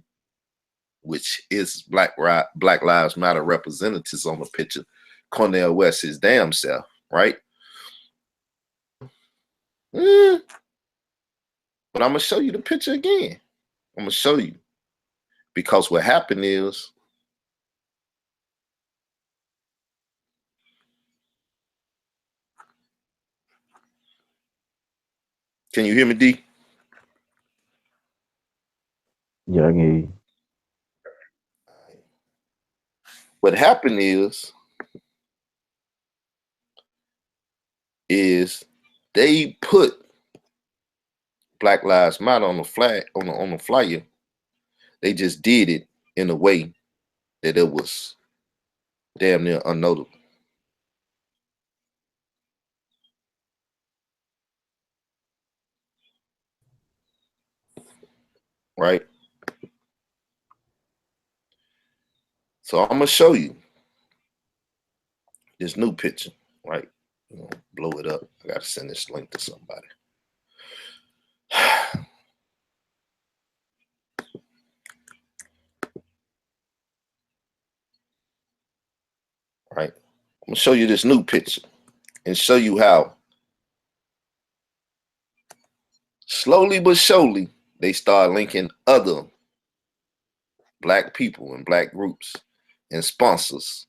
which is Black Lives Matter representatives on the picture, Cornel West his damn self, right? But I'm gonna show you the picture again. I'm gonna show you, because what happened is, can you hear me, D? Yeah, I can hear you. What happened is they put Black Lives Matter on the flag, on the flyer. They just did it in a way that it was damn near unnotable. Right? So I'm gonna show you this new picture, right? You know, blow it up. I gotta send this link to somebody. Right? I'm gonna show you this new picture and show you how slowly but surely they start linking other black people and black groups and sponsors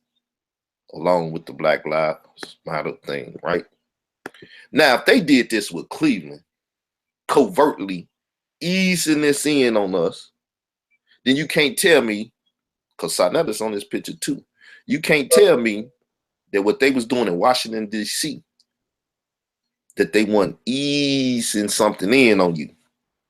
along with the Black Lives Matter thing, right? Now, if they did this with Cleveland, covertly easing this in on us, then you can't tell me, because Sarnetta's on this picture too, you can't tell me that what they was doing in Washington, D.C., that they weren't easing something in on you.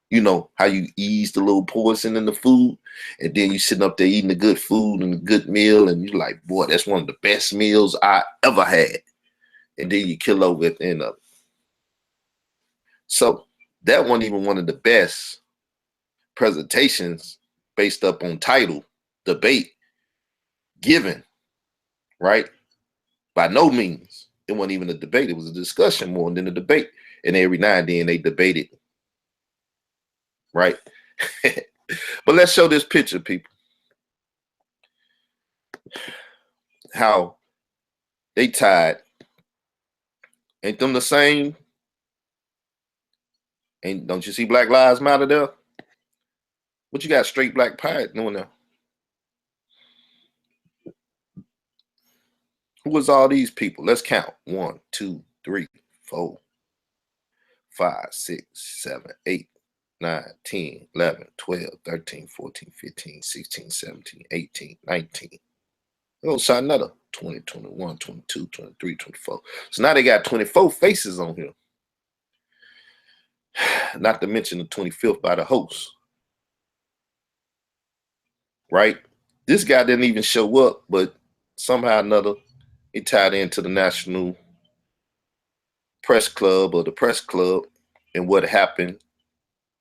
You know, how you ease the little poison in the food, and then you sitting up there eating the good food and a good meal, and you're like, boy, that's one of the best meals I ever had. And then you kill over at the end of it. So that wasn't even one of the best presentations based up on title, debate, given, right? By no means. It wasn't even a debate. It was a discussion more than a debate. And every now and then they debated, right? But let's show this picture, people. How they tied. Ain't them the same? Don't you see Black Lives Matter there? What you got straight black pirate doing there? Who was all these people? Let's count. 1, 2, 3, 4, 5, 6, 7, 8, 9, 10, 11, 12, 13, 14, 15, 16, 17, 18, 19. Oh, shot another 20, 21, 22, 23, 24. So now they got 24 faces on here. Not to mention the 25th by the host. Right? This guy didn't even show up, but somehow or another, he tied into the National Press Club or the Press Club and what happened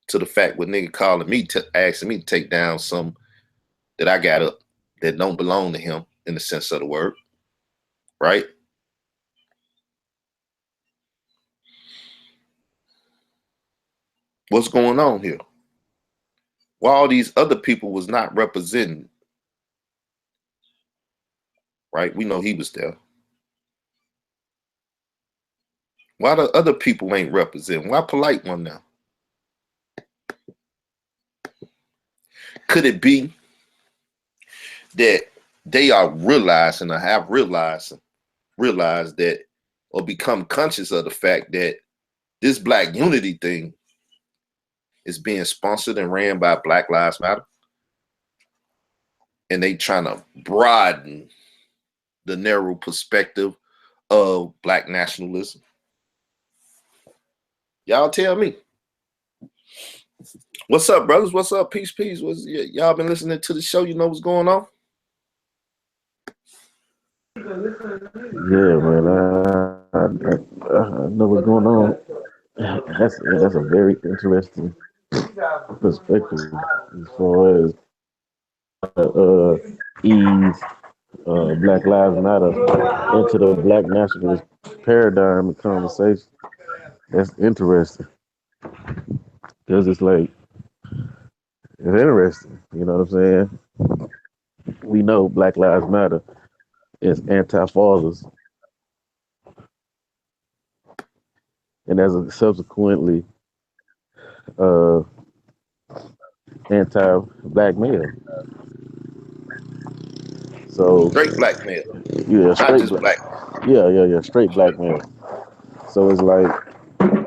to the fact with nigga calling me, asking me to take down some that I got up that don't belong to him in the sense of the word. Right? What's going on here? Why all these other people was not represented? Right? We know he was there. Why the other people ain't representing? Why Polite one now? Could it be that they are realizing or have realized that or become conscious of the fact that this Black unity thing is being sponsored and ran by Black Lives Matter? And they trying to broaden the narrow perspective of Black nationalism. Y'all tell me. What's up, brothers? What's up? Peace, peace. Y'all been listening to the show? You know what's going on? Yeah, man. I know what's going on. That's a very interesting perspective as far as ease Black Lives Matter into the Black nationalist paradigm and conversation. That's interesting because it's like it's interesting. You know what I'm saying? We know Black Lives Matter is anti-fathers, and as a subsequently anti-black male. So Straight black male. yeah, Not straight just black. Yeah, straight black male. So it's like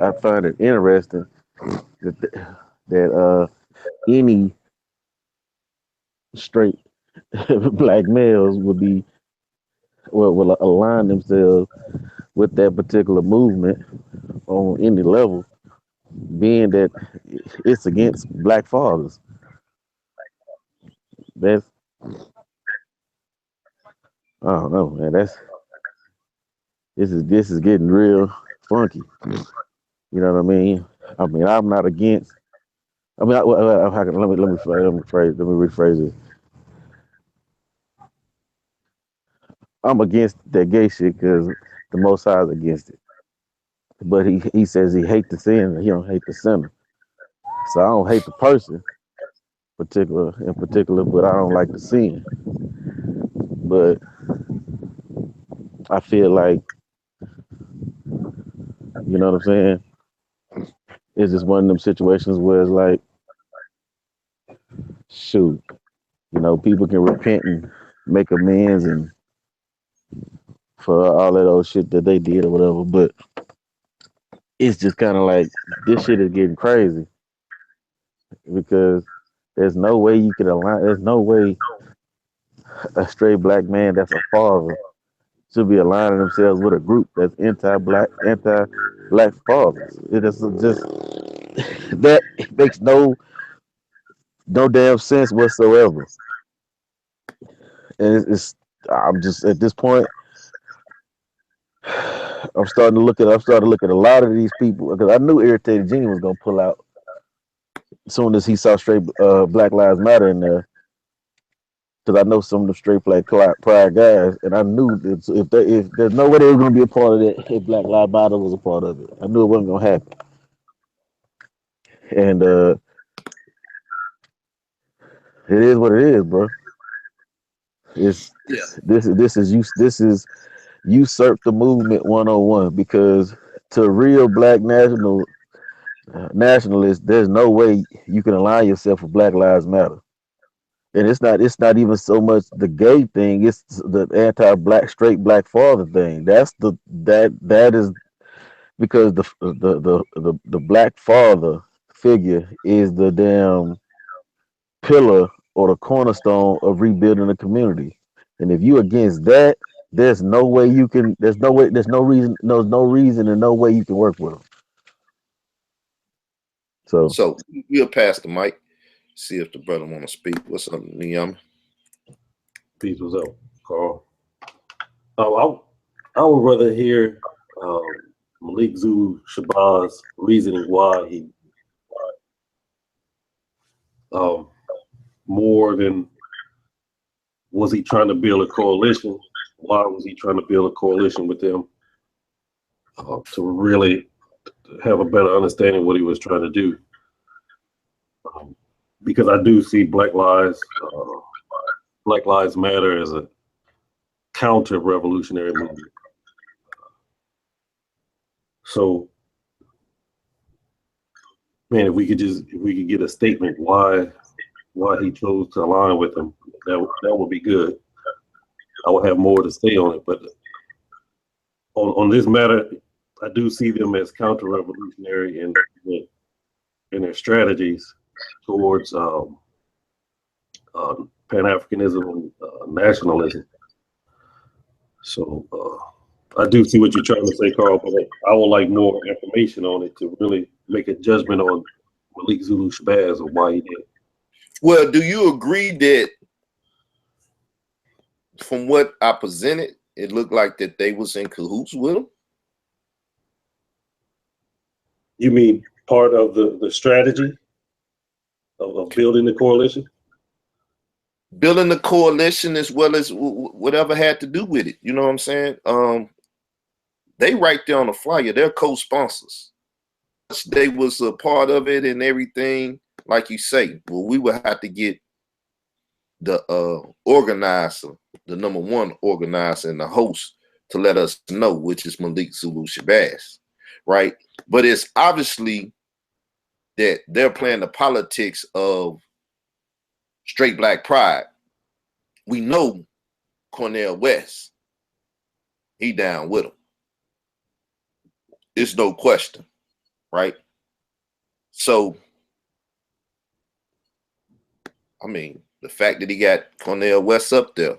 I find it interesting that any straight black males will align themselves with that particular movement on any level, being that it's against black fathers. That's I don't know, man. This is getting real funky. You know what I mean? I'm not against. Let me rephrase it. I'm against that gay shit because the Most High is against it. But he says he hates the sin, he don't hate the sinner. So I don't hate the person in particular, but I don't like the sin. But I feel like, you know what I'm saying? It's just one of them situations where it's like shoot, people can repent and make amends and for all that old shit that they did or whatever. But it's just kind of like this shit is getting crazy because there's no way you can align. There's no way a straight black man that's a father should be aligning themselves with a group that's anti-black fathers. It is just that it makes no damn sense whatsoever. And I'm just at this point. I'm starting to look at a lot of these people because I knew Irritated Genie was gonna pull out as soon as he saw straight Black Lives Matter in there. Because I know some of the straight black pride guys, and I knew that if there's no way they were gonna be a part of it if Black Lives Matter was a part of it. I knew it wasn't gonna happen. And it is what it is, bro. It's Yeah. this is usurp the movement 101 because to real black nationalists, there's no way you can align yourself with Black Lives Matter. And it's not even so much the gay thing, it's the anti-black straight black father thing. That is because the black father figure is the damn pillar or the cornerstone of rebuilding the community. And if you against that, there's no way you can. There's no reason. No reason, and no way you can work with them. So we'll pass the mic. See if the brother want to speak. What's up, Niyama? Peace, what's up, Carl? I would rather hear Malik Zulu Shabazz reasoning why he more than was he trying to build a coalition? Why was he trying to build a coalition with them? To really have a better understanding of what he was trying to do. Because I do see Black Lives Matter as a counter-revolutionary movement. So, man, if we could get a statement why he chose to align with them, that would be good. I would have more to say on it, but on this matter, I do see them as counter-revolutionary in their strategies towards Pan-Africanism and nationalism. So I do see what you're trying to say, Carl, but I would like more information on it to really make a judgment on Malik Zulu Shabazz or why he did. Well, do you agree that from what I presented, it looked like that they was in cahoots with him? You mean part of the strategy of building the coalition? Building the coalition as well as whatever had to do with it. You know what I'm saying? They right there on the flyer. They're co-sponsors. They was a part of it and everything. Like you say, well, we would have to get the organizer, the number one organizer and the host to let us know, which is Malik Zulu Shabazz, right? But it's obviously that they're playing the politics of straight black pride. We know Cornel West, he down with him. It's no question, right? So, I mean, the fact that he got Cornel West up there,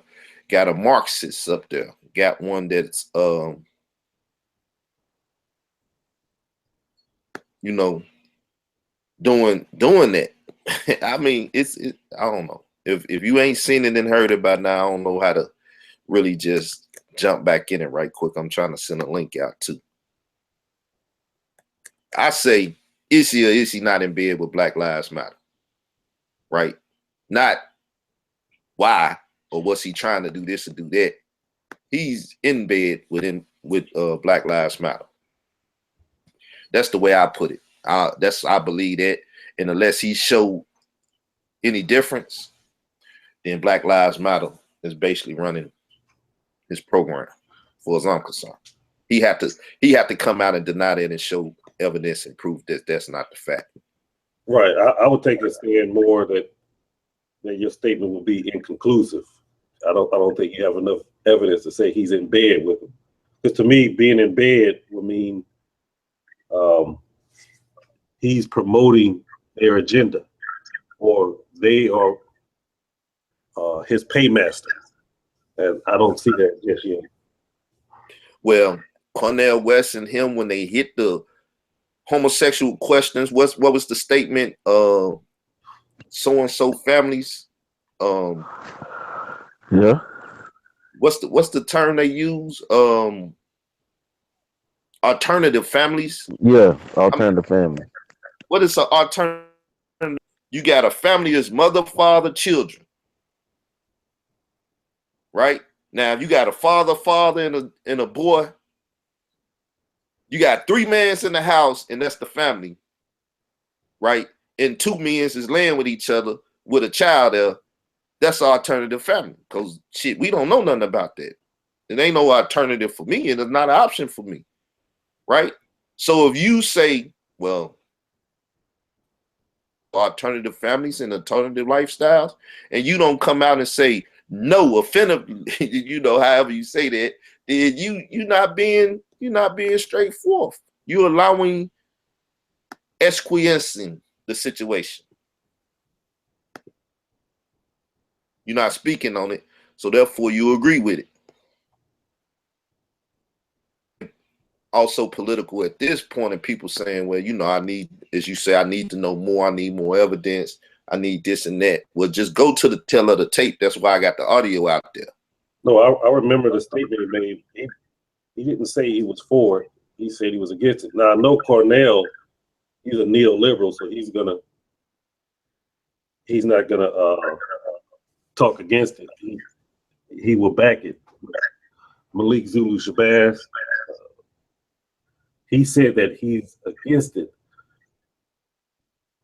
got a Marxist up there, got one that's you know, doing that. I mean, it's I don't know. If you ain't seen it and heard it by now, I don't know how to really just jump back in it right quick. I'm trying to send a link out too. I say, is he or is he not in bed with Black Lives Matter? Right? Not why or was he trying to do this or do that. He's in bed with Black Lives Matter. That's the way I put it. I believe that. And unless he showed any difference, then Black Lives Matter is basically running his program, for as I'm concerned. He had to come out and deny that and show evidence and proof that that's not the fact. Right. I would take a stand more that then your statement will be inconclusive. I don't think you have enough evidence to say he's in bed with him. Because to me, being in bed would mean he's promoting their agenda, or they are his paymaster. And I don't see that just yet. Well, Cornel West and him, when they hit the homosexual questions, what was the statement? So and so families. Yeah. What's the term they use? Alternative families. Yeah, alternative family. What is an alternative? You got a family that's mother, father, children. Right? Now, if you got a father, and a boy, you got 3 men in the house, and that's the family. Right? And 2 men is laying with each other with a child there. That's an alternative family. Because shit, we don't know nothing about that. It ain't no alternative for me, and it's not an option for me. Right? So if you say, well, alternative families and alternative lifestyles, and you don't come out and say no, offensive, however you say that, then you're not being straightforward. You're allowing esquiescing the situation. You're not speaking on it, so therefore you agree with it. Also political at this point, and people saying, well, I need, as you say, I need to know more. I need more evidence. I need this and that. Well, just go to the tail of the tape. That's why I got the audio out there. No, I remember the statement he made. He didn't say he was for it. He said he was against it. Now, I know Cornell, he's a neoliberal, so he's not gonna talk against it. He will back it. Malik Zulu Shabazz, he said that he's against it.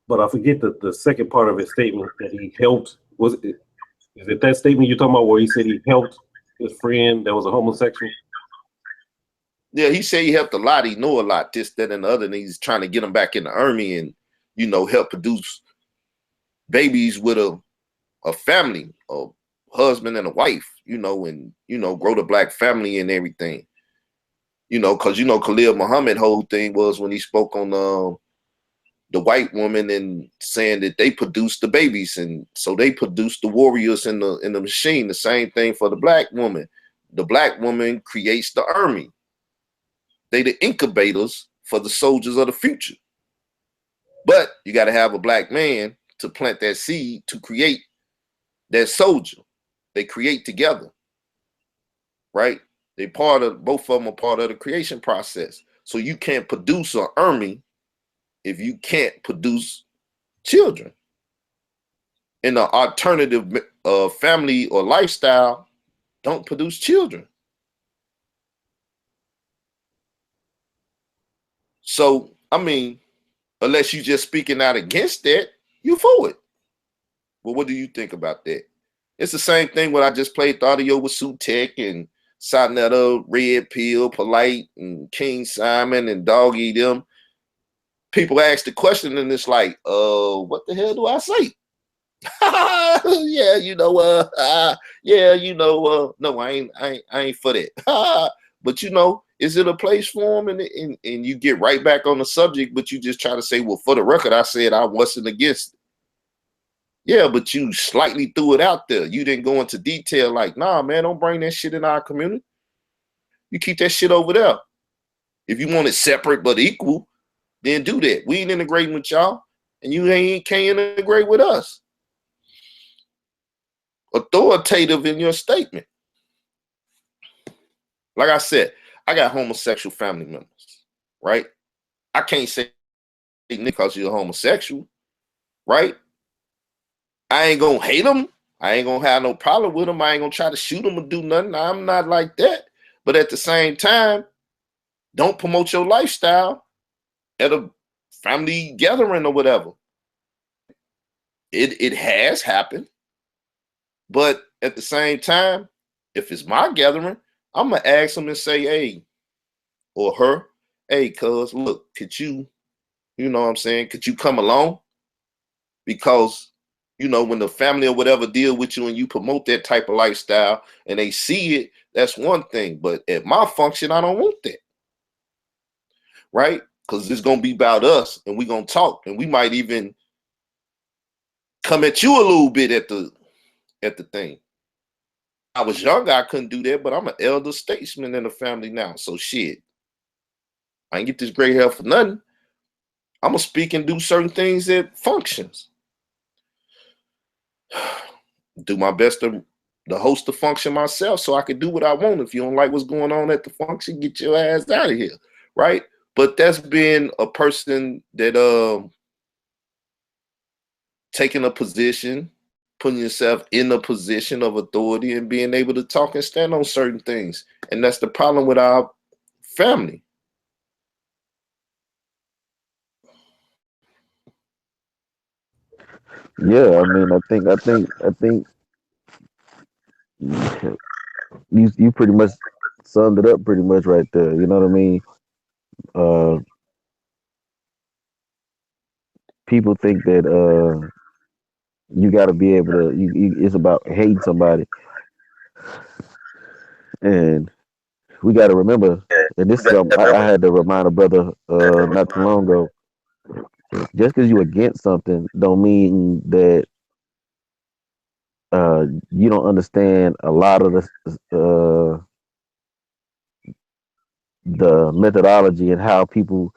But I forget the second part of his statement, that he helped. Is it that statement you're talking about where he said he helped his friend that was a homosexual? Yeah, he said he helped a lot. He know a lot, this, that, and the other. And he's trying to get him back in the army and, help produce babies with a family, a husband and a wife, and, grow the black family and everything. Because, Khalil Muhammad whole thing was when he spoke on the white woman and saying that they produced the babies, and so they produced the warriors in the machine. The same thing for the black woman. The black woman creates the army. They the incubators for the soldiers of the future. But you got to have a black man to plant that seed to create that soldier. They create together, right? Both of them are part of the creation process. So you can't produce an army if you can't produce children. And the alternative family or lifestyle don't produce children. So, I mean, unless you're just speaking out against that, you for it. Well, what do you think about that? It's the same thing when I just played the audio with Sue Tech and Sonetta, Red Pill, Polite, and King Simon and Doggy them. People ask the question and it's like, what the hell do I say? Yeah, no, I ain't for that. But is it a place for them? And you get right back on the subject, but you just try to say, well, for the record, I said I wasn't against it. Yeah, but you slightly threw it out there. You didn't go into detail like, nah, man, don't bring that shit in our community. You keep that shit over there. If you want it separate but equal, then do that. We ain't integrating with y'all, and you can't integrate with us. Authoritative in your statement. Like I said, I got homosexual family members, right? I can't say because you're homosexual, right? I ain't gonna hate them. I ain't gonna have no problem with them. I ain't gonna try to shoot them or do nothing. I'm not like that. But at the same time, don't promote your lifestyle at a family gathering or whatever. It has happened. But at the same time, if it's my gathering, I'm gonna ask them and say, hey, or her, hey, cuz, look, could you, could you come along? Because You know, when the family or whatever deal with you and you promote that type of lifestyle and they see it, that's one thing. But at my function, I don't want that. Right? Because it's going to be about us and we're going to talk. And we might even come at you a little bit at the thing. I was younger, I couldn't do that, but I'm an elder statesman in the family now. So shit, I ain't get this gray hair for nothing. I'm going to speak and do certain things at functions. Do my best to host the function myself so I can do what I want. If you don't like what's going on at the function, get your ass out of here, right? But that's been a person that taking a position, putting yourself in a position of authority and being able to talk and stand on certain things. And that's the problem with our family. Yeah, I mean, I think you pretty much summed it up pretty much right there. You know what I mean? Uh, People think that you got to be able to. It's about hating somebody, and we got to remember. And this is something I had to remind a brother not too long ago. Just because you against something, don't mean that you don't understand a lot of the methodology and how people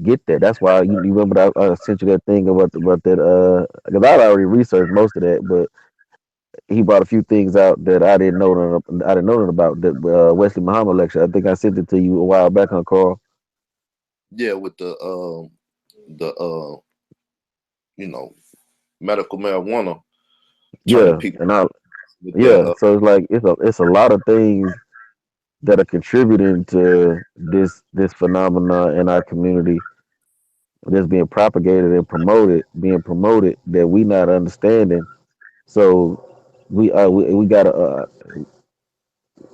get there. That's why you remember that I sent you that thing about that because I already researched most of that, but he brought a few things out that I didn't know nothing about that Wesley Muhammad lecture. I think I sent it to you a while back, huh, Carl? Yeah, with the you know, medical marijuana turning Yeah, people and with yeah, that. so it's like it's a lot of things that are contributing to this phenomena in our community that's being propagated and being promoted that we not understanding. So we gotta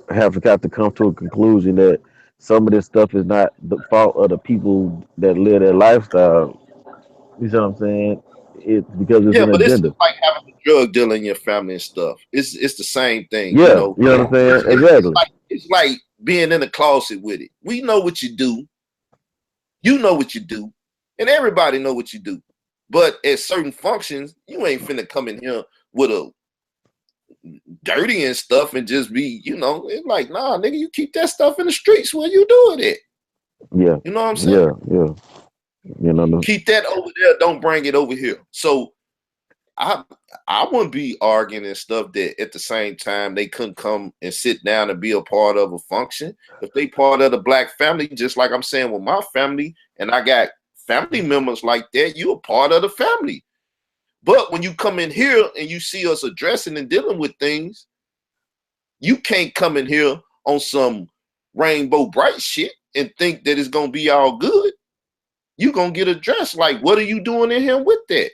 have to come to a conclusion that some of this stuff is not the fault of the people that live their lifestyle. You see what I'm saying? It's because it's Yeah, an but it's agenda. just like having a drug dealer in your family and stuff. It's the same thing, you Yeah, know. you know what I'm saying? Exactly. It's like being in the closet with it. We know what you do. You know what you do, and everybody know what you do. But at certain functions, you ain't finna come in here with a dirty and stuff and just be, you know, it's like, nah, nigga, you keep that stuff in the streets where you doing it. Yeah, You know what I'm saying? yeah. You know, Keep that over there. Don't bring it over here. So I wouldn't be arguing and stuff that at the same time they couldn't come and sit down and be a part of a function. If they part of the black family, just like I'm saying with my family, and I got family members like that, you're a part of the family. But when you come in here and you see us addressing and dealing with things, you can't come in here on some rainbow bright shit and think that it's gonna be all good. You're gonna get addressed. Like, what are you doing in here with that?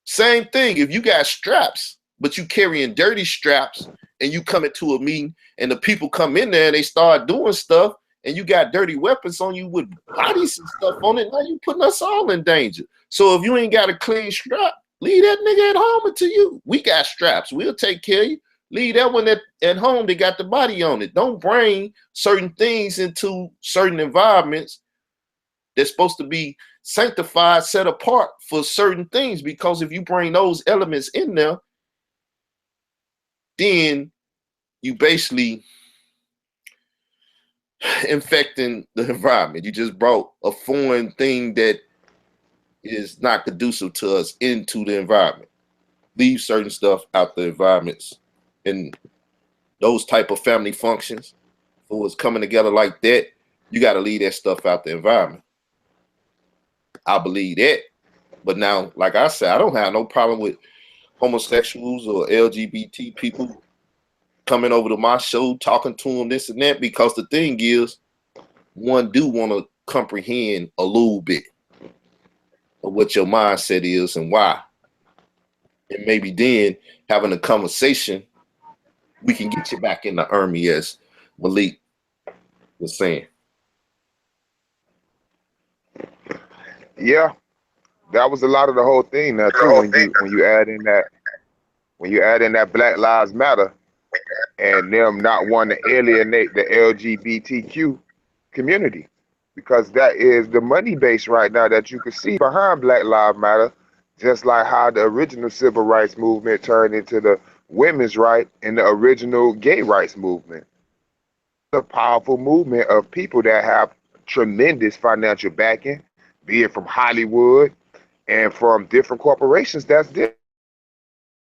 Same thing. If you got straps, but you carrying dirty straps and you come into a meeting and the people come in there and they start doing stuff and you got dirty weapons on you with bodies and stuff on it, now you putting us all in danger. So if you ain't got a clean strap, leave that nigga at home until you. We got straps. We'll take care of you. Leave that one at home. They got the body on it. Don't bring certain things into certain environments that's supposed to be sanctified, set apart for certain things, because if you bring those elements in there, then you basically infecting the environment. You just brought a foreign thing that is not conducive to us into the environment. Leave certain stuff out the environments and those type of family functions. For us coming together like that, you got to leave that stuff out the environment. I believe that. But now, like I said, I don't have no problem with homosexuals or LGBT people coming over to my show, talking to them, this and that, because the thing is, one do want to comprehend a little bit of what your mindset is and why. And maybe then having a conversation, we can get you back in the army, as Malik was saying. Yeah, that was a lot of the whole thing now too. When you add in that when you add in that Black Lives Matter and them not wanting to alienate the LGBTQ community, because that is the money base right now that you can see behind Black Lives Matter, just like how the original civil rights movement turned into the women's right and the original gay rights movement. A powerful movement of people that have tremendous financial backing, be it from Hollywood and from different corporations that's there.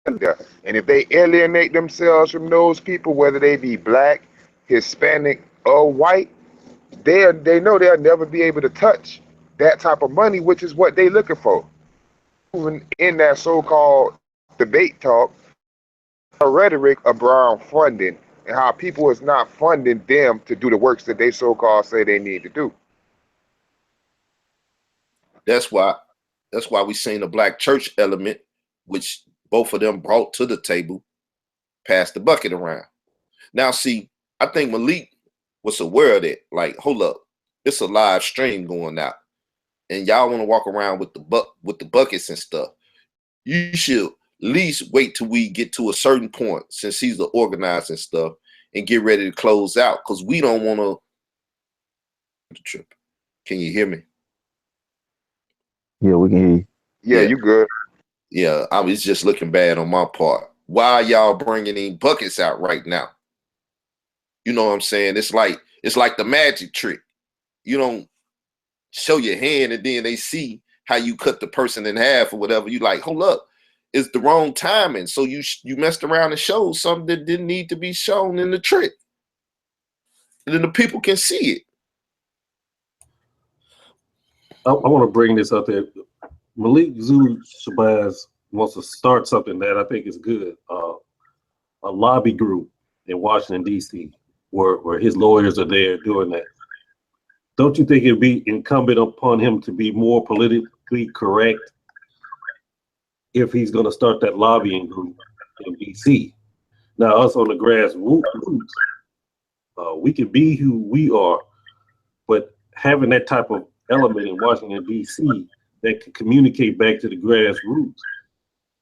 And if they alienate themselves from those people, whether they be black, Hispanic, or white, they know they'll never be able to touch that type of money, which is what they're looking for. Even in that so-called debate talk, rhetoric around funding and how people is not funding them to do the works that they so-called say they need to do. That's why we seen the black church element, which both of them brought to the table, pass the bucket around. Now, see, I think Malik was aware of that. Like, hold up, it's a live stream going out, and y'all want to walk around with the buckets and stuff. You should at least wait till we get to a certain point, since he's the organizer and stuff, and get ready to close out, because we don't want to trip. Can you hear me? Yeah, we can hear you. Yeah, you good. Yeah, I was just looking bad on my part. Why are y'all bringing in buckets out right now? You know what I'm saying? It's like the magic trick. You don't show your hand and then they see how you cut the person in half or whatever. You like, hold up, it's the wrong timing. So you messed around and showed something that didn't need to be shown in the trick. And then the people can see it. I want to bring this up there. Malik Zulu Shabazz wants to start something that I think is good. A lobby group in Washington, D.C., where his lawyers are there doing that. Don't you think it'd be incumbent upon him to be more politically correct if he's going to start that lobbying group in D.C.? Now, us on the grassroots, we can be who we are, but having that type of element in Washington, D.C., that can communicate back to the grassroots,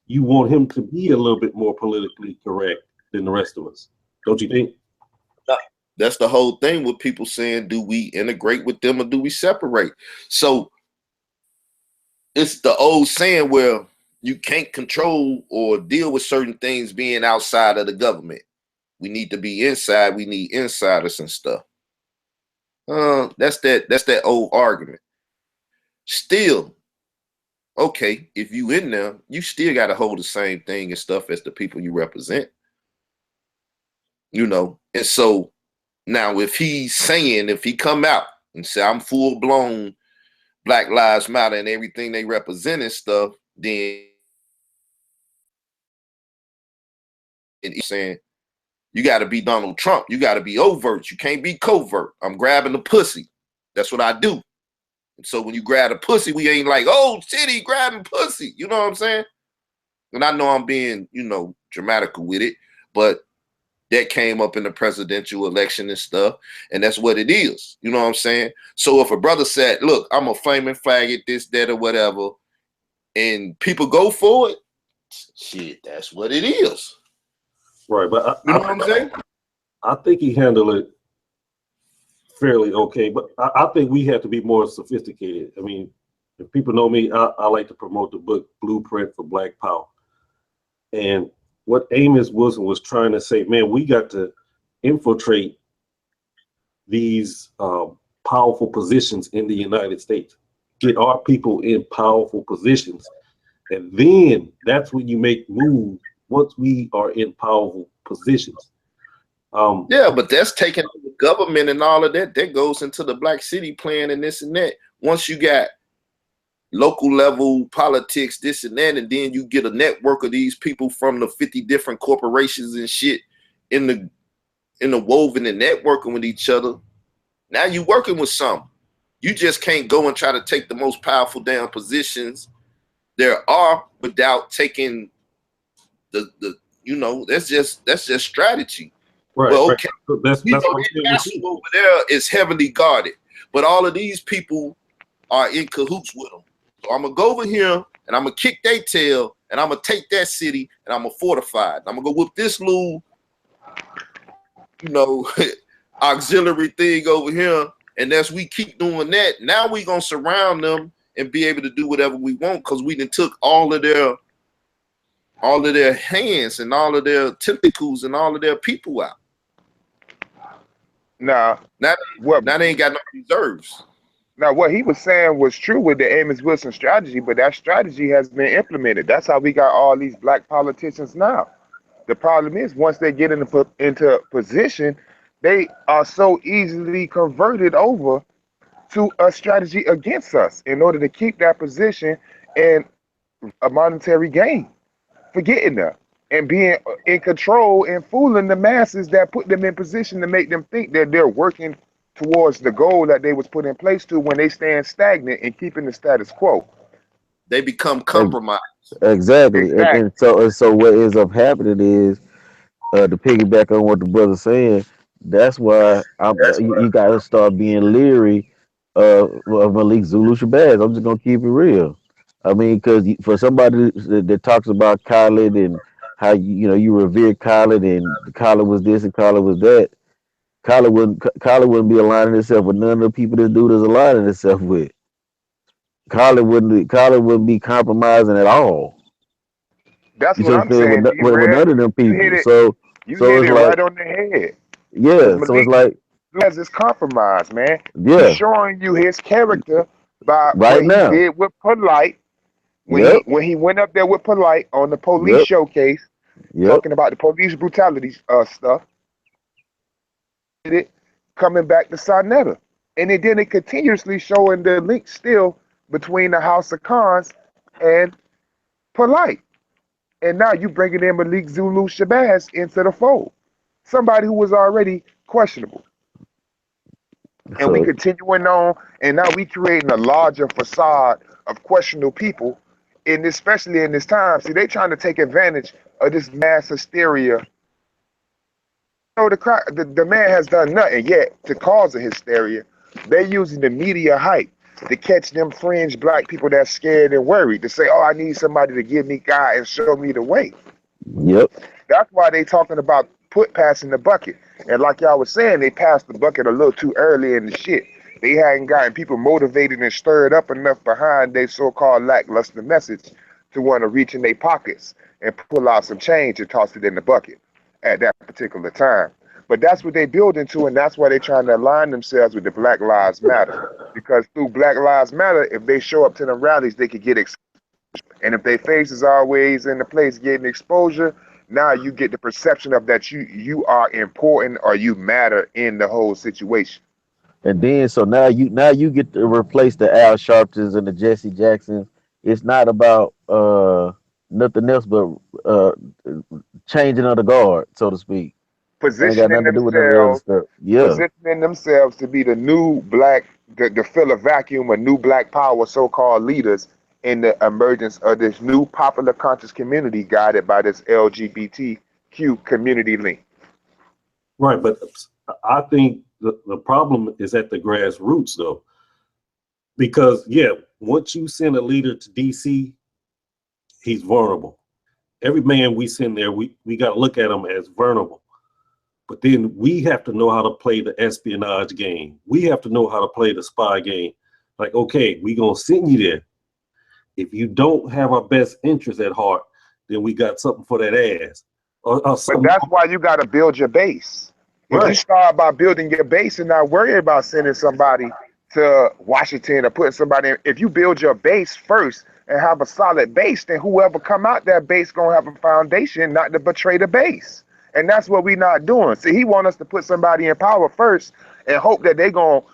you want him to be a little bit more politically correct than the rest of us. Don't you think? That's the whole thing with people saying, do we integrate with them or do we separate? So it's the old saying where you can't control or deal with certain things being outside of the government. We need to be inside. We need insiders and stuff. That's that old argument. Still, okay, if you in there, you still got to hold the same thing and stuff as the people you represent. You know, and so now if he come out and say, I'm full blown Black Lives Matter and everything they represent and stuff, then he's saying, you got to be Donald Trump. You got to be overt. You can't be covert. I'm grabbing the pussy. That's what I do. And so when you grab the pussy, we ain't like, oh, shit, he grabbing pussy. You know what I'm saying? And I know I'm being, dramatical with it, but that came up in the presidential election and stuff, and that's what it is. You know what I'm saying? So if a brother said, look, I'm a flaming faggot, this, that, or whatever, and people go for it, shit, that's what it is. Right, but you know what I'm saying? I think he handled it fairly okay, but I think we have to be more sophisticated. I mean, if people know me, I like to promote the book Blueprint for Black Power. And what Amos Wilson was trying to say, man, we got to infiltrate these powerful positions in the United States, get our people in powerful positions. And then that's when you make moves once we are in powerful positions. Yeah, but that's taking the government and all of that. That goes into the Black City plan and this and that. Once you got local level politics, this and that, and then you get a network of these people from the 50 different corporations and shit in the woven and networking with each other. Now you working with some. You just can't go and try to take the most powerful damn positions there are without taking that's just strategy. Right. Well, okay. Right. That's the castle over there is heavily guarded, but all of these people are in cahoots with them. So I'm gonna go over here and I'm gonna kick their tail, and I'm gonna take that city and I'm gonna fortify it. I'm gonna go with this little, auxiliary thing over here. And as we keep doing that, now we gonna surround them and be able to do whatever we want because we done took all of their hands and all of their tentacles and all of their people out. Now they ain't got no reserves. Now, what he was saying was true with the Amos Wilson strategy, but that strategy has been implemented. That's how we got all these black politicians now. The problem is once they get into position, they are so easily converted over to a strategy against us in order to keep that position and a monetary gain, forgetting that and being in control and fooling the masses that put them in position to make them think that they're working towards the goal that they was put in place to when they stand stagnant and keeping the status quo. They become compromised. Exactly. And so what ends up happening is to piggyback on what the brother's saying, that's why you got to start being leery of Malik Zulu Shabazz. I'm just gonna keep it real. I mean, because for somebody that talks about Khaled and how you revere Khaled and Khaled was this and Khaled was that, Khaled wouldn't be aligning himself with none of the people this dude is aligning himself with. Khaled wouldn't be compromising at all. That's You what see what I'm I'm saying? saying. With none of them people. You hit So it it's like, right on the head. yeah. So it's like, has this compromise, man. yeah. He's showing you his character by Right what now. he did with Polite. When he went up there with Polite on the police showcase, talking about the police brutality stuff, it coming back to Sarnetta. And then it continuously showing the link still between the House of Khans and Polite. And now you bringing in Malik Zulu Shabazz into the fold. Somebody who was already questionable. And we continuing on, and now we creating a larger facade of questionable people, and especially in this time. See, they trying to take advantage of this mass hysteria. The man has done nothing yet to cause a hysteria. They're using the media hype to catch them fringe black people that's scared and worried to say, oh, I need somebody to give me guide and show me the way. Yep. That's why they talking about passing the bucket. And like y'all was saying, they passed the bucket a little too early in the shit. They hadn't gotten people motivated and stirred up enough behind their so-called lackluster message to want to reach in their pockets and pull out some change and toss it in the bucket at that particular time. But that's what they build into, and that's why they're trying to align themselves with the Black Lives Matter. Because through Black Lives Matter, if they show up to the rallies, they could get exposure. And if their face is always in the place getting exposure, now you get the perception of that you are important or you matter in the whole situation. And then so now you get to replace the Al Sharptons and the Jesse Jacksons. It's not about nothing else but changing of the guard, so to speak. Ain't got nothing to do with none of the other stuff. Yeah. Positioning themselves to be the new black, to fill a vacuum of new black power, so-called leaders in the emergence of this new popular conscious community guided by this LGBTQ community link. Right, but I think the problem is at the grassroots, though. Because, once you send a leader to D.C., he's vulnerable. Every man we send there, we got to look at him as vulnerable. But then we have to know how to play the espionage game. We have to know how to play the spy game. Like, okay, we going to send you there. If you don't have our best interest at heart, then we got something for that ass. But that's why you got to build your base. If you start by building your base and not worry about sending somebody to Washington or putting somebody in, if you build your base first and have a solid base, then whoever come out that base going to have a foundation not to betray the base. And that's what we not doing. See, he want us to put somebody in power first and hope that they going to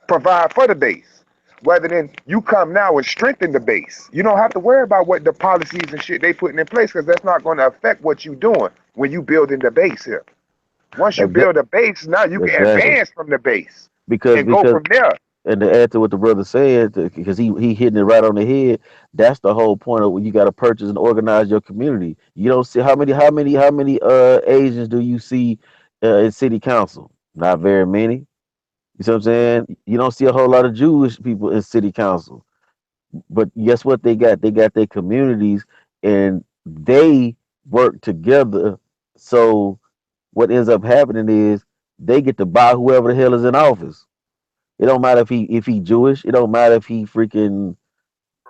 provide for the base. Rather than you come now and strengthen the base. You don't have to worry about what the policies and shit they putting in place because that's not going to affect what you doing when you building the base here. Once you build a base, now you can advance from the base because go from there. And to add to what the brother said, because he hitting it right on the head, that's the whole point of when you got to purchase and organize your community. You don't see how many Asians do you see in city council? Not very many. You see what I'm saying? You don't see a whole lot of Jewish people in city council. But guess what they got? They got their communities and they work together. So what ends up happening is they get to buy whoever the hell is in office. It don't matter if he Jewish. It don't matter if he freaking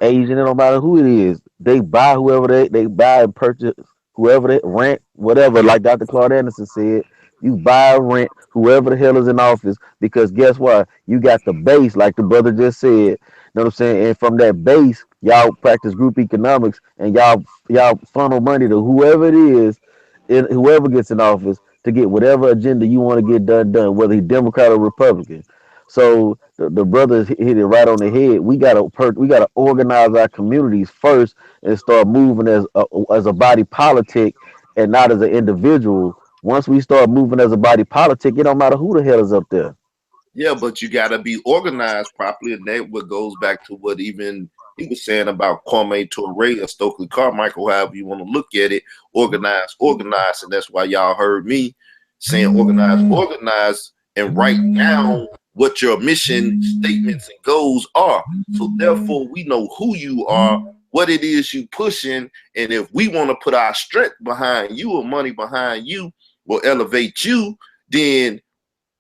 Asian. It don't matter who it is. They buy whoever they buy and purchase whoever they rent, whatever. Like Dr. Claude Anderson said, you buy rent whoever the hell is in office because guess what? You got the base, like the brother just said. You know what I'm saying? And from that base, y'all practice group economics and y'all funnel money to whoever it is, whoever gets in office to get whatever agenda you want to get done, whether he's Democrat or Republican. So the brothers hit it right on the head. We gotta organize our communities first and start moving as a body politic and not as an individual. Once we start moving as a body politic, it don't matter who the hell is up there. Yeah, but you got to be organized properly, and that what goes back to what even he was saying about Kwame Ture or Stokely Carmichael, however you want to look at it. Organize, and that's why y'all heard me saying organize, and write down what your mission statements and goals are. So therefore, we know who you are, what it is you pushing, and if we want to put our strength behind you or money behind you or elevate you, then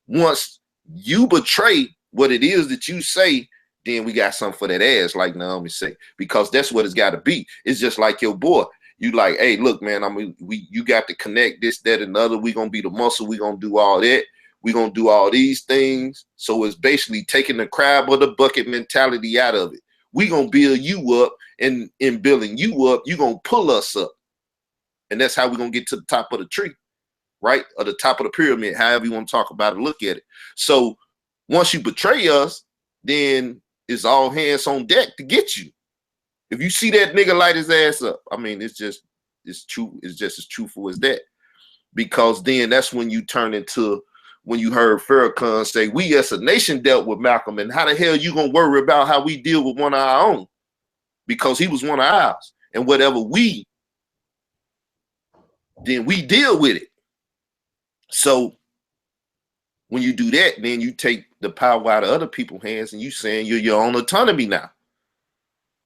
once you betray what it is that you say, then we got something for that ass, like Naomi say, because that's what it's got to be. It's just like your boy. You like, hey, look, man, you got to connect this, that, and the other. We're going to be the muscle. We're going to do all that. We're going to do all these things. So it's basically taking the crab or the bucket mentality out of it. We're going to build you up, and in building you up, you're going to pull us up. And that's how we're going to get to the top of the tree. Right? Or the top of the pyramid, however you want to talk about it, look at it. So once you betray us, then it's all hands on deck to get you. If you see that nigga light his ass up, I mean, it's true. It's just as truthful as that. Because then that's when you turn into, when you heard Farrakhan say, we as a nation dealt with Malcolm, and how the hell you gonna worry about how we deal with one of our own? Because he was one of ours. And whatever then we deal with it. So when you do that, then you take the power out of other people's hands and you saying you're your own autonomy now.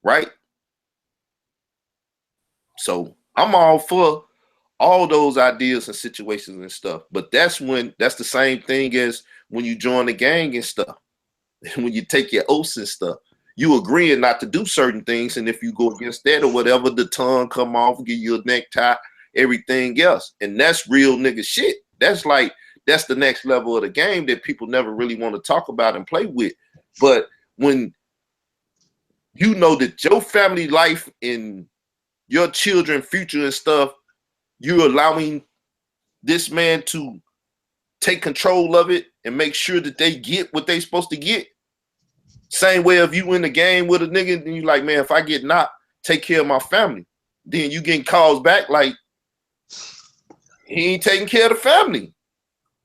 Right? So I'm all for all those ideas and situations and stuff. But that's the same thing as when you join the gang and stuff. When you take your oaths and stuff, you agreeing not to do certain things. And if you go against that or whatever, the tongue come off, give you a necktie, everything else. And that's real nigga shit. That's the next level of the game that people never really want to talk about and play with. But when you know that your family life and your children, future and stuff, you're allowing this man to take control of it and make sure that they get what they supposed to get. Same way if you in the game with a nigga and you like, man, if I get knocked, take care of my family. Then you getting calls back like, he ain't taking care of the family.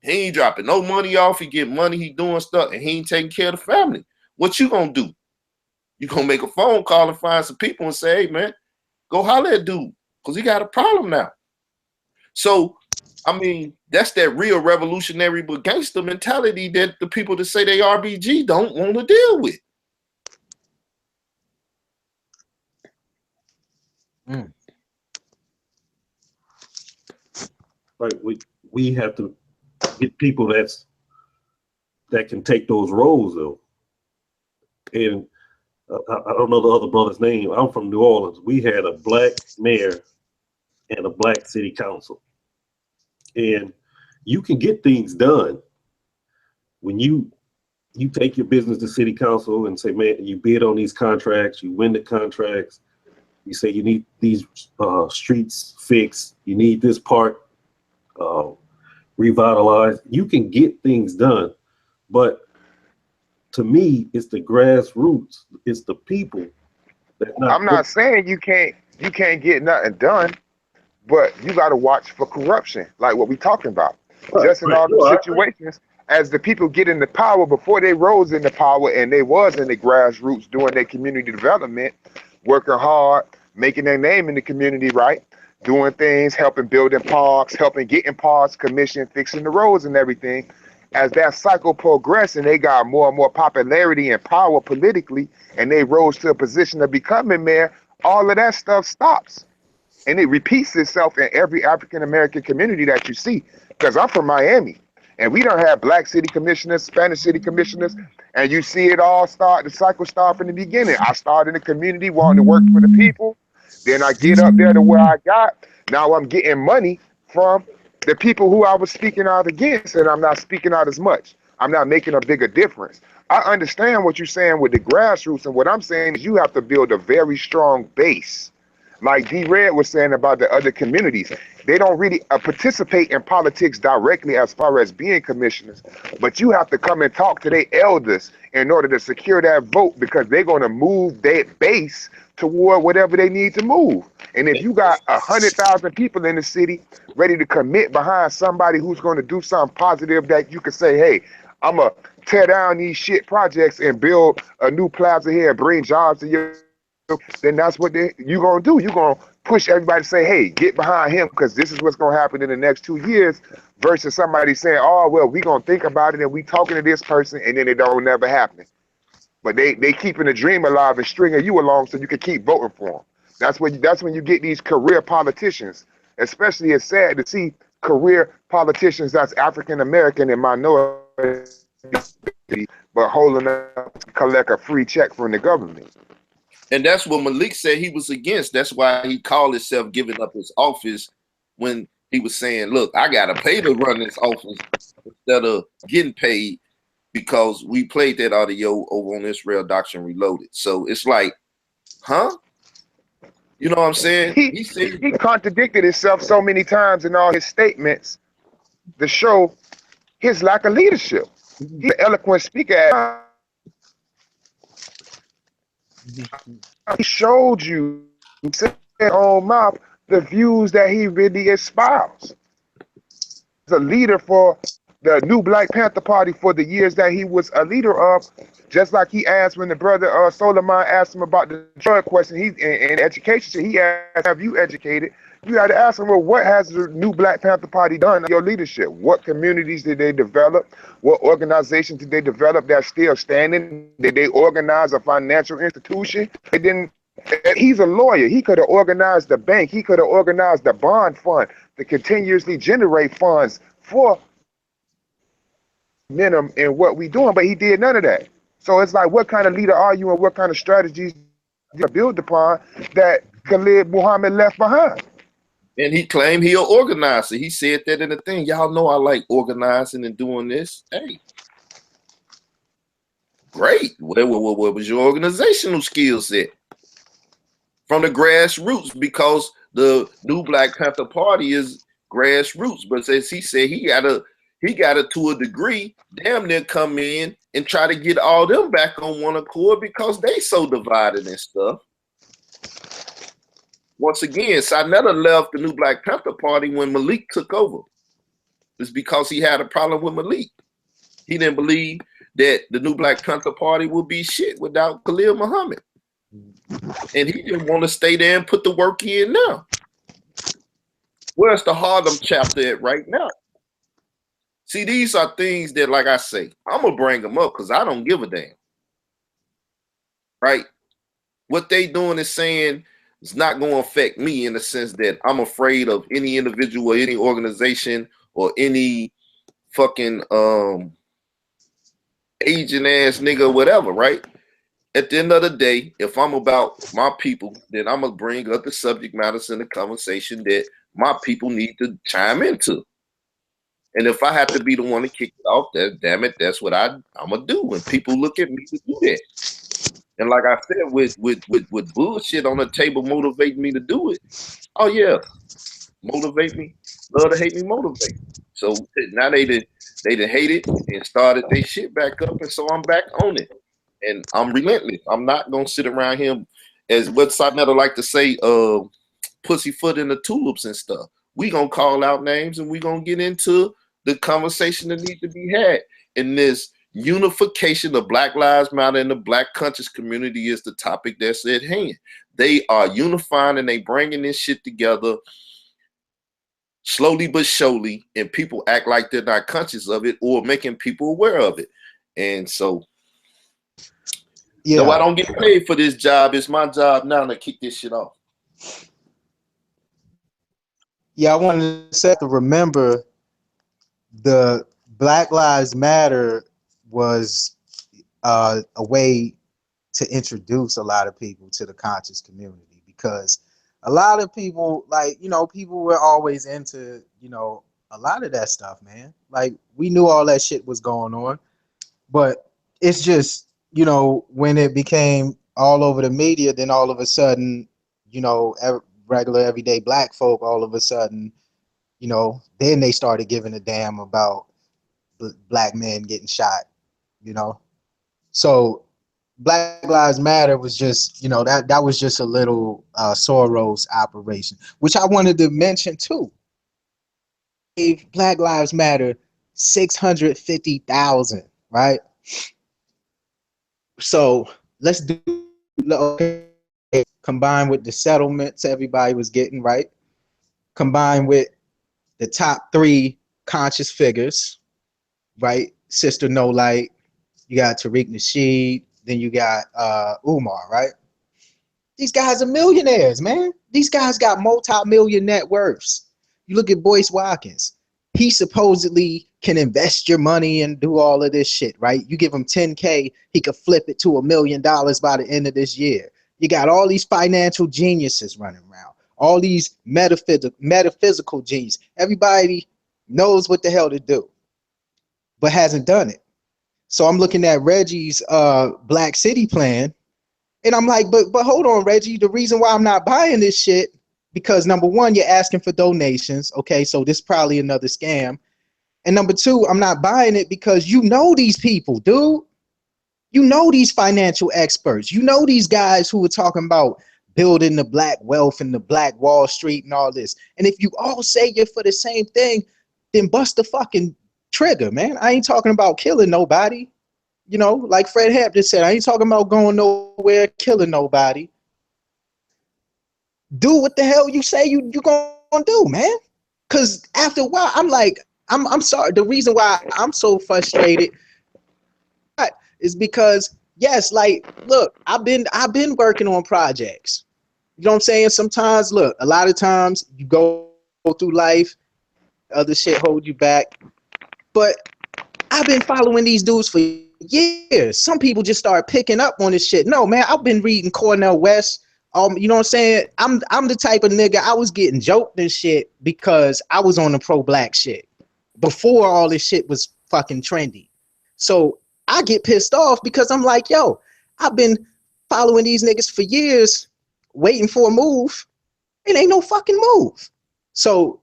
He ain't dropping no money off. He get money. He doing stuff, and he ain't taking care of the family. What you gonna do? You gonna make a phone call and find some people and say, hey, man, go holler at dude because he got a problem now. So, I mean, that's that real revolutionary but gangster mentality that the people that say they RBG don't want to deal with. Mm. Right, we have to get people that can take those roles though. And I don't know the other brother's name. I'm from New Orleans. We had a black mayor and a black city council, and you can get things done when you take your business to city council and say, man, you bid on these contracts, you win the contracts, you say you need these streets fixed, you need this part revitalized. You can get things done, but to me, it's the grassroots. It's the people. I'm not saying you can't get nothing done, but you got to watch for corruption, like what we talking about. Just in all the situations, as the people get into power, before they rose into power and they was in the grassroots doing their community development, working hard, making their name in the community, right? Doing things, helping building parks, helping getting parks commissioned, fixing the roads and everything. As that cycle progressed and they got more and more popularity and power politically, and they rose to a position of becoming mayor, all of that stuff stops. And it repeats itself in every African American community that you see. Because I'm from Miami, and we don't have black city commissioners, Spanish city commissioners, and you see it all start, the cycle start from the beginning. I started in the community wanting to work for the people. Then I get up there to where I got. Now I'm getting money from the people who I was speaking out against, and I'm not speaking out as much. I'm not making a bigger difference. I understand what you're saying with the grassroots, and what I'm saying is you have to build a very strong base. Like D. Red was saying about the other communities, they don't really participate in politics directly as far as being commissioners, but you have to come and talk to their elders in order to secure that vote, because they're going to move that base toward whatever they need to move. And if you got 100,000 people in the city ready to commit behind somebody who's going to do something positive, that you can say, hey, I'm going to tear down these shit projects and build a new plaza here and bring jobs to your, then that's what you're going to do. You're going to push everybody to say, hey, get behind him, because this is what's going to happen in the next 2 years, versus somebody saying, oh, well, we're going to think about it and we talking to this person, and then it don't never happen. But they keeping the dream alive and stringing you along so you can keep voting for them. That's when you get these career politicians. Especially, it's sad to see career politicians that's African American and minority, but holding up to collect a free check from the government. And that's what Malik said he was against. That's why he called himself giving up his office, when he was saying, look, I got to pay to run this office instead of getting paid, because we played that audio over on Israel Doctrine Reloaded. So it's like, huh? You know what I'm saying? He contradicted himself so many times in all his statements to show his lack of leadership. He's an eloquent speaker. He showed you, he said on mouth, the views that he really espoused. He's a leader for the new Black Panther Party for the years that he was a leader of, just like he asked when the brother Solomon asked him about the drug question. He in education, he asked, have you educated? You had to ask him, well, what has the new Black Panther Party done in your leadership? What communities did they develop? What organizations did they develop that's still standing? Did they organize a financial institution? They didn't. He's a lawyer. He could have organized the bank. He could have organized the bond fund to continuously generate funds for minimum in what we doing, but he did none of that. So it's like, what kind of leader are you, and what kind of strategies you build upon that Khalid Muhammad left behind? And he claimed he an organizer. He said that in the thing. Y'all know I like organizing and doing this. Hey, great. What was your organizational skill set? From the grassroots, because the new Black Panther Party is grassroots. But as he said, he got it to a degree, damn near come in and try to get all them back on one accord, because they so divided and stuff. Once again, Sarnetta left the new Black Panther Party when Malik took over. It's because he had a problem with Malik. He didn't believe that the new Black Panther Party would be shit without Khalil Muhammad. And he didn't want to stay there and put the work in now. Where's the Harlem chapter at right now? See, these are things that, like I say, I'm going to bring them up because I don't give a damn. Right? What they doing is saying it's not going to affect me, in the sense that I'm afraid of any individual or any organization or any fucking Asian ass nigga or whatever, right? At the end of the day, if I'm about my people, then I'm going to bring up the subject matters in the conversation that my people need to chime into. And if I have to be the one to kick it off, damn it, that's what I'm going to do when people look at me to do that. And like I said, with bullshit on the table motivating me to do it, oh yeah, motivate me, love to hate me, motivate me. So now they done hate it and started their shit back up, and so I'm back on it. And I'm relentless. I'm not gonna sit around here, as what Sarnetta like to say, pussyfoot in the tulips and stuff. We gonna call out names and we gonna get into the conversation that needs to be had. In this unification of Black Lives Matter and the Black conscious community is the topic that's at hand. They are unifying and they bringing this shit together slowly but surely, and people act like they're not conscious of it or making people aware of it. And so, no, I don't get paid for this job. It's my job now to kick this shit off. Yeah, I wanted to say to remember the Black Lives Matter was a way to introduce a lot of people to the conscious community, because a lot of people, like, you know, people were always into, you know, a lot of that stuff, man. Like, we knew all that shit was going on, but it's just, you know, when it became all over the media, then all of a sudden, you know, regular everyday black folk, all of a sudden, you know, then they started giving a damn about black men getting shot, you know. So Black Lives Matter was just, you know, that was just a little Soros operation, which I wanted to mention too. If Black Lives Matter 650,000, right? So let's do, okay, combined with the settlements everybody was getting, right? Combined with the top 3 conscious figures, right? Sister No Light, you got Tariq Nasheed, then you got Umar, right? These guys are millionaires, man. These guys got multi-million net worths. You look at Boyce Watkins. He supposedly can invest your money and do all of this shit, right? You give him 10K, he could flip it to $1 million by the end of this year. You got all these financial geniuses running around, all these metaphysical geniuses. Everybody knows what the hell to do, but hasn't done it. So I'm looking at Reggie's Black City plan, and I'm like, but hold on, Reggie. The reason why I'm not buying this shit, because number one, you're asking for donations. Okay, so this is probably another scam. And number two, I'm not buying it because you know these people, dude. You know these financial experts. You know these guys who were talking about building the black wealth and the black Wall Street and all this. And if you all say you're for the same thing, then bust the fucking trigger, man. I ain't talking about killing nobody. You know, like Fred Hampton said, I ain't talking about going nowhere, killing nobody. Do what the hell you say you gonna do, man. Cause after a while, I'm like, I'm sorry. The reason why I'm so frustrated is because, yes, like, look, I've been working on projects. You know what I'm saying? Sometimes, look, a lot of times you go through life, other shit hold you back. But I've been following these dudes for years. Some people just start picking up on this shit. No, man, I've been reading Cornel West. You know what I'm saying? I'm the type of nigga, I was getting joked and shit because I was on the pro-black shit before all this shit was fucking trendy. So I get pissed off because I'm like, yo, I've been following these niggas for years, waiting for a move, and ain't no fucking move. So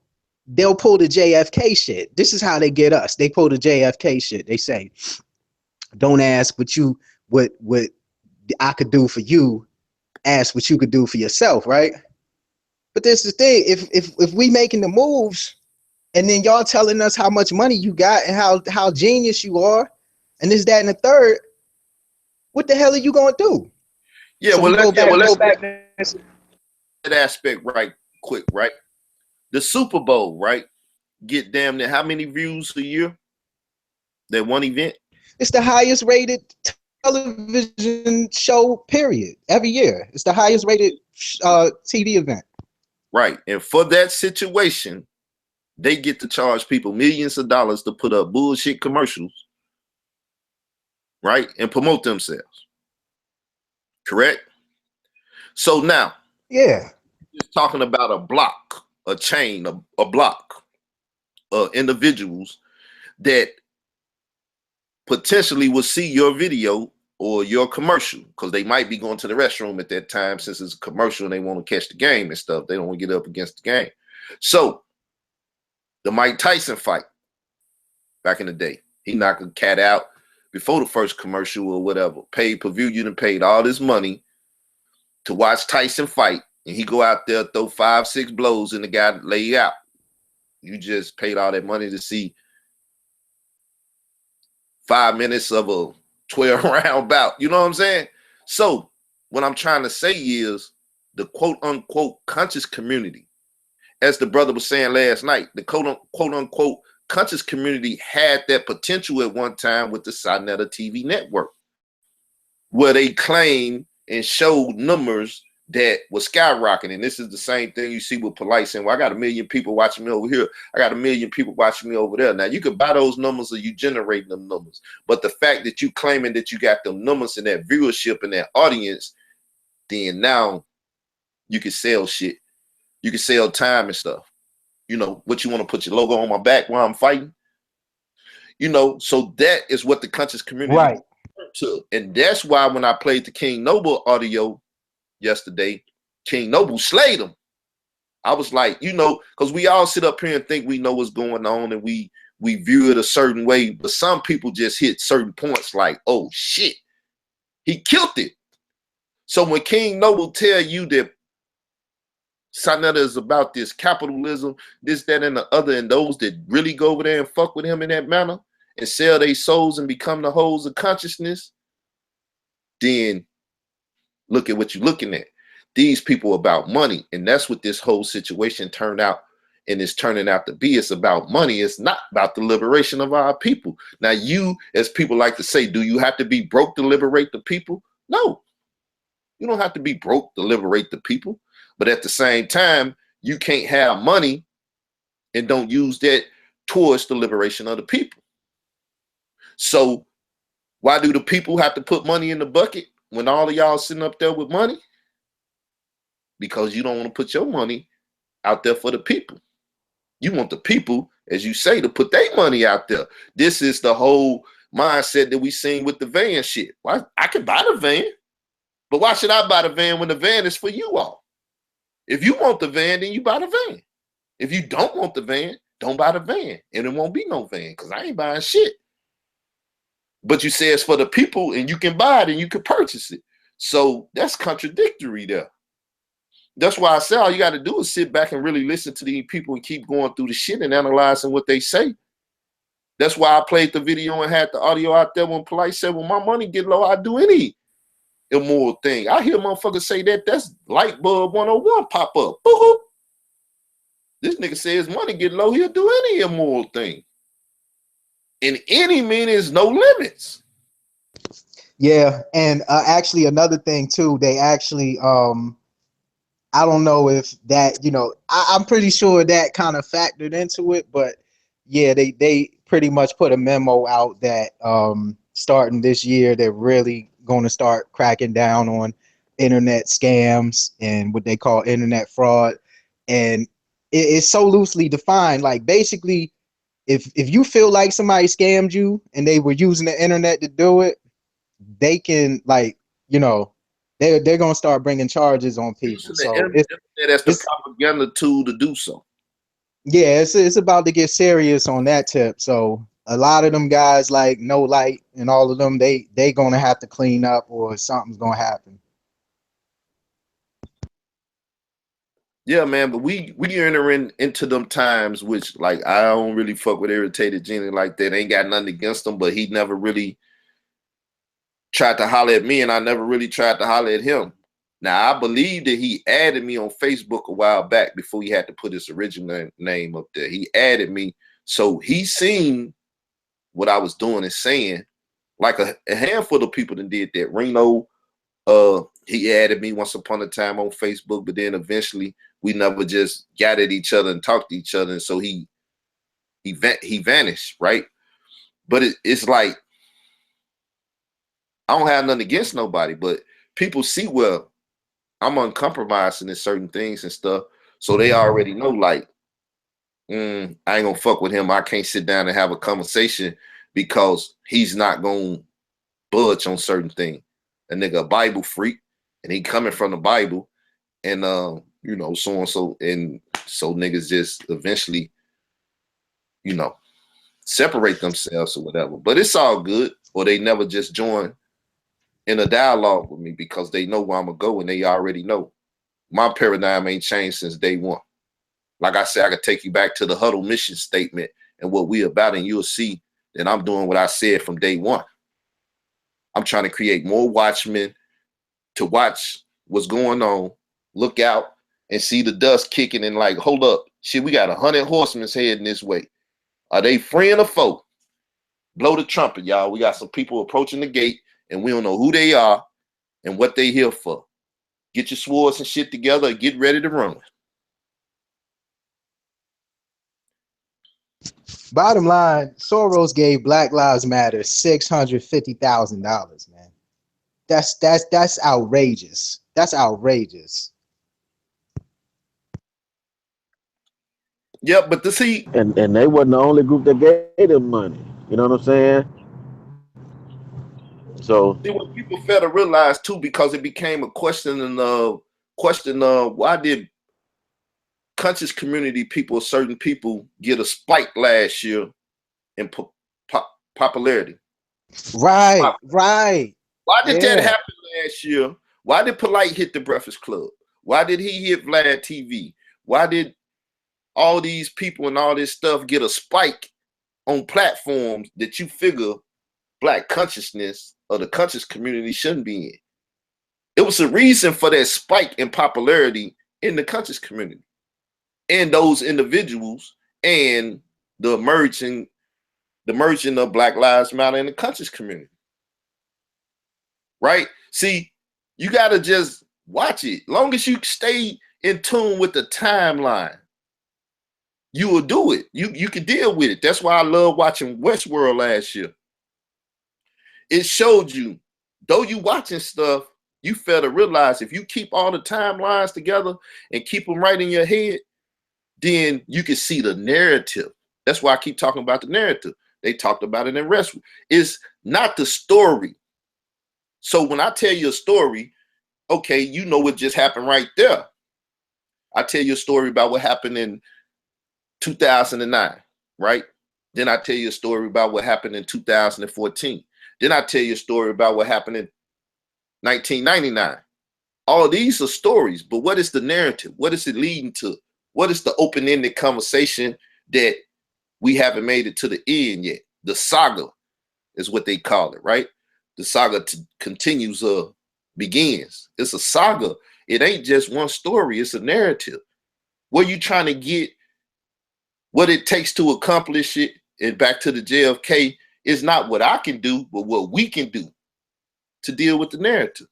they'll pull the JFK shit. This is how they get us. They pull the JFK shit. They say, don't ask what I could do for you, ask what you could do for yourself, right? But this is the thing, if we making the moves and then y'all telling us how much money you got and how genius you are, and this, that, and the third, what the hell are you gonna do? Yeah, So well, let's go back that aspect right quick, right? The Super Bowl, right? Get damn near how many views a year? That one event? It's the highest rated television show, period, every year. It's the highest rated TV event. Right. And for that situation, they get to charge people millions of dollars to put up bullshit commercials, right? And promote themselves. Correct? So now, yeah, just talking about a block, a chain, a block of individuals that potentially will see your video or your commercial, because they might be going to the restroom at that time since it's a commercial and they want to catch the game and stuff. They don't want to get up against the game. So the Mike Tyson fight back in the day, he knocked a cat out before the first commercial or whatever. Paid per view, you done paid all this money to watch Tyson fight, and he go out there, throw 5-6 blows, and the guy lay you out. You just paid all that money to see 5 minutes of a 12-round bout. You know what I'm saying? So what I'm trying to say is the quote-unquote conscious community, as the brother was saying last night, the quote-unquote conscious community had that potential at one time with the Sonetta TV network, where they claimed and showed numbers that was skyrocketing. And this is the same thing you see with Polite saying, well, I got 1 million people watching me over here. I got 1 million people watching me over there. Now, you can buy those numbers or you generate them numbers. But the fact that you claiming that you got them numbers and that viewership and that audience, then now you can sell shit. You can sell time and stuff. You know, what you want to put your logo on my back while I'm fighting? You know, so that is what the conscious community right to. And that's why when I played the King Noble audio yesterday, King Noble slayed him. I was like, you know, because we all sit up here and think we know what's going on and we view it a certain way, but some people just hit certain points like, oh shit, he killed it. So when King Noble tell you that Sonetta is about this capitalism, this, that, and the other, and those that really go over there and fuck with him in that manner and sell their souls and become the hoes of consciousness, then look at what you're looking at. These people are about money, and that's what this whole situation turned out and is turning out to be. It's about money. It's not about the liberation of our people. Now, you, as people like to say, do you have to be broke to liberate the people? No, you don't have to be broke to liberate the people. But at the same time, you can't have money and don't use that towards the liberation of the people. So why do the people have to put money in the bucket when all of y'all sitting up there with money? Because you don't want to put your money out there for the people. You want the people, as you say, to put their money out there. This is the whole mindset that we seen with the van shit. Why? I can buy the van, but why should I buy the van when the van is for you all? If you want the van, then you buy the van. If you don't want the van, don't buy the van. And it won't be no van because I ain't buying shit. But you say it's for the people and you can buy it and you can purchase it. So that's contradictory there. That's why I say all you got to do is sit back and really listen to these people and keep going through the shit and analyzing what they say. That's why I played the video and had the audio out there when Polite said, when my money get low, I do any immoral thing. I hear motherfuckers say that. That's light bulb 101 pop up. Boo-hoo. This nigga says money get low, he'll do any immoral thing. In any means, no limits. yeah. And actually another thing too, they actually I don't know if that, you know, I'm pretty sure that kind of factored into it, but yeah, they pretty much put a memo out that starting this year, they're really going to start cracking down on internet scams and what they call internet fraud. And it's so loosely defined. Like basically, if you feel like somebody scammed you and they were using the internet to do it, they can, like, you know, they're gonna start bringing charges on people. So that's the propaganda tool to do so. Yeah, it's about to get serious on that tip. So a lot of them guys like No Light and all of them, they gonna have to clean up or something's gonna happen. Yeah, man, but we entering into them times which, like, I don't really fuck with Irritated Genie like that. Ain't got nothing against him, but he never really tried to holler at me, and I never really tried to holler at him. Now, I believe that he added me on Facebook a while back before he had to put his original name up there. He added me, so he seen what I was doing and saying. Like a handful of people that did that. Reno, he added me once upon a time on Facebook, but then eventually we never just got at each other and talked to each other, and so he vanished, right? But it's like, I don't have nothing against nobody, but people see, well, I'm uncompromising in certain things and stuff, so they already know, like, I ain't gonna fuck with him. I can't sit down and have a conversation because he's not gonna budge on certain things. A nigga a Bible freak, and he coming from the Bible, and you know, so and so, and so niggas just eventually, you know, separate themselves or whatever. But it's all good, or they never just join in a dialogue with me because they know where I'm gonna go and they already know. My paradigm ain't changed since day one. Like I said, I could take you back to the huddle mission statement and what we about, and you'll see that I'm doing what I said from day one. I'm trying to create more watchmen to watch what's going on, look out, and see the dust kicking and like, hold up, shit, we got 100 horsemen heading this way. Are they friend or foe? Blow the trumpet, y'all. We got some people approaching the gate, and we don't know who they are and what they here for. Get your swords and shit together and get ready to run. Bottom line, Soros gave Black Lives Matter $650,000, man. That's outrageous. That's outrageous. Yeah, but to see, And they wasn't the only group that gave them money. You know what I'm saying? So what people fail to realize too, because it became a question of why did conscious community people, certain people, get a spike last year in popularity? Right, right. Why did that happen last year? Why did Polite hit the Breakfast Club? Why did he hit Vlad TV? Why did all these people and all this stuff get a spike on platforms that you figure Black consciousness or the conscious community shouldn't be in? It was a reason for that spike in popularity in the conscious community and those individuals and the merging of Black Lives Matter in the conscious community. Right? See, you got to just watch it. Long as you stay in tune with the timeline, you will do it. You can deal with it. That's why I love watching Westworld last year. It showed you, though you watching stuff, you fail to realize if you keep all the timelines together and keep them right in your head, then you can see the narrative. That's why I keep talking about the narrative. They talked about it in Westworld. It's not the story. So when I tell you a story, okay, you know what just happened right there. I tell you a story about what happened in 2009, right? Then I tell you a story about what happened in 2014. Then I tell you a story about what happened in 1999. All these are stories, but what is the narrative? What is it leading to? What is the open-ended conversation that we haven't made it to the end yet? The saga is what they call it, right? The saga continues, begins. It's a saga. It ain't just one story. It's a narrative. Where you trying to get, what it takes to accomplish it, and back to the JFK, is not what I can do, but what we can do to deal with the narrative.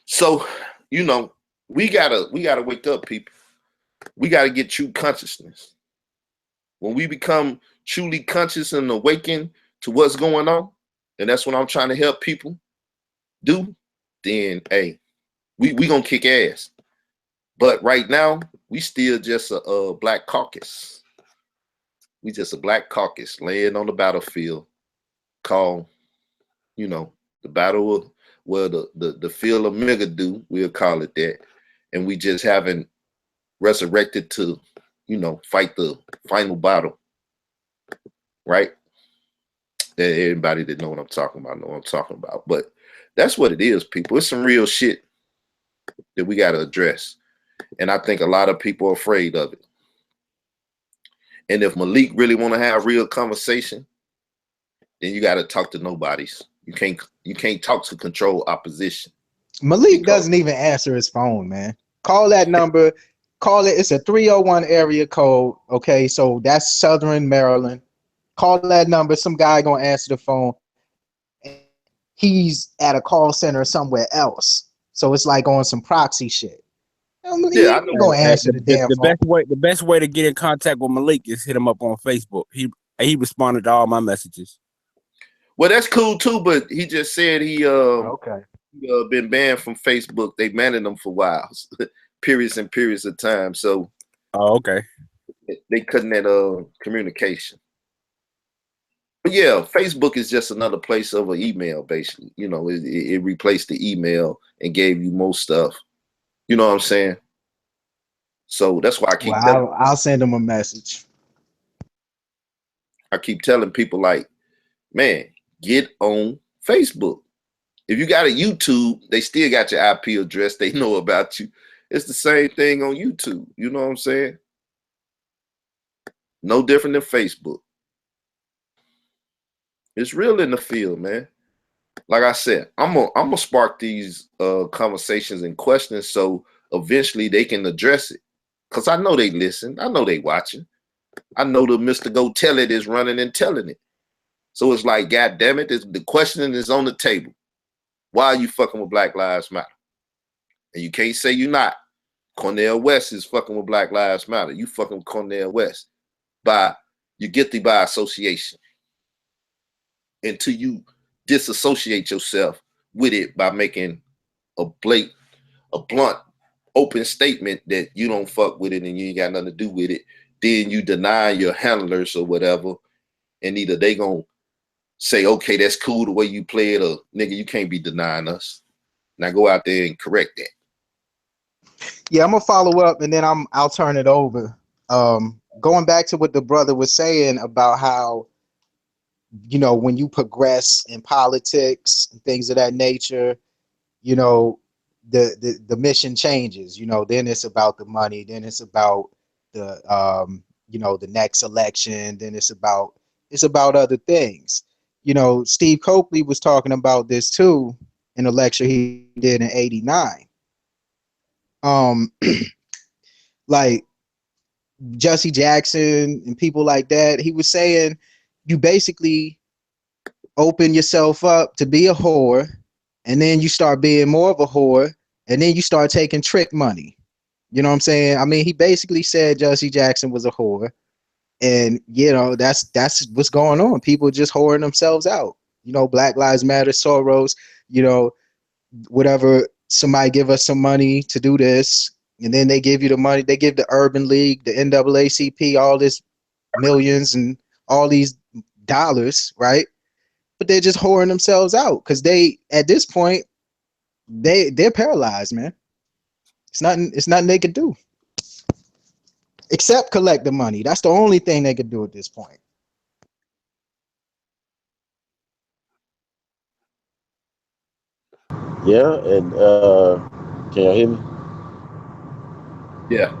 So, you know, we gotta wake up, people. We gotta get true consciousness. When we become truly conscious and awakened to what's going on, and that's what I'm trying to help people do, then hey, we gonna kick ass. But right now, we still just a black caucus. We just a black caucus laying on the battlefield called, you know, the battle of, well, the field of Megadu, we'll call it that. And we just haven't resurrected to, you know, fight the final battle, right? Everybody that know what I'm talking about know what I'm talking about. But that's what it is, people. It's some real shit that we got to address. And I think a lot of people are afraid of it. And if Malik really want to have real conversation, then you got to talk to nobodies. You can't talk to control opposition. Malik doesn't even answer his phone, man. Call that number. Call it. It's a 301 area code. Okay, so that's Southern Maryland. Call that number. Some guy gonna answer the phone. He's at a call center somewhere else. So it's like on some proxy shit. Yeah, I know. Gonna answer the damn phone. The best way to get in contact with Malik is hit him up on Facebook. He responded to all my messages. Well, that's cool too, but he just said he okay. Been banned from Facebook. They banned him for a while, periods and periods of time. So, okay, they cutting that communication. But yeah, Facebook is just another place of an email, basically. You know, it replaced the email and gave you more stuff. You know what I'm saying? So that's why I keep. Well, I'll send them a message. I keep telling people, like, man, get on Facebook. If you got a YouTube, they still got your IP address. They know about you. It's the same thing on YouTube. You know what I'm saying? No different than Facebook. It's real in the field, man. Like I said, I'm gonna spark these conversations and questions so eventually they can address it. Cause I know they listen. I know they watching. I know the Mr. Go Tell It is running and telling it. So it's like, God damn it, the questioning is on the table. Why are you fucking with Black Lives Matter? And you can't say you're not. Cornel West is fucking with Black Lives Matter. You fucking with Cornel West. You guilty by association. Until you disassociate yourself with it by making a blunt, open statement that you don't fuck with it and you ain't got nothing to do with it, then you deny your handlers or whatever, and either they gonna say, okay, that's cool the way you play it, or nigga, you can't be denying us. Now go out there and correct that. Yeah, I'm gonna follow up and then I'll turn it over. Going back to what the brother was saying about how, you know, when you progress in politics and things of that nature, you know, the mission changes. You know, then it's about the money, then it's about the you know, the next election, then it's about other things. You know, Steve Copley was talking about this too in a lecture he did in '89. Like Jesse Jackson and people like that, he was saying you basically open yourself up to be a whore, and then you start being more of a whore, and then you start taking trick money. You know what I'm saying? I mean, he basically said Jesse Jackson was a whore, and you know that's what's going on. People just whoring themselves out. You know, Black Lives Matter, Soros. You know, whatever. Somebody give us some money to do this, and then they give you the money. They give the Urban League, the NAACP, all this millions and all these dollars, right? But they're just whoring themselves out because they, at this point, they're paralyzed, man. It's nothing they could do except collect the money. That's the only thing they could do at this point. Yeah, and can you hear me? Yeah.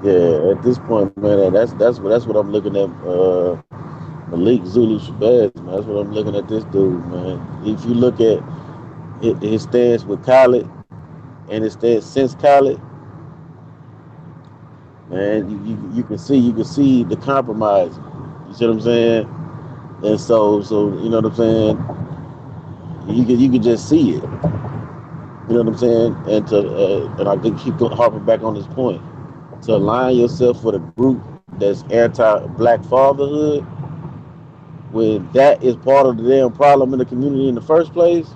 Yeah, at this point, man, that's what I'm looking at. Malik Zulu Shabazz, man, that's what I'm looking at this dude, man. If you look at his stance with Khaled and his stance since Khaled, man, you can see the compromise. You see what I'm saying? And so you know what I'm saying? You can just see it. You know what I'm saying? And I can keep harping back on this point, to align yourself with a group that's anti-black fatherhood, when that is part of the damn problem in the community in the first place.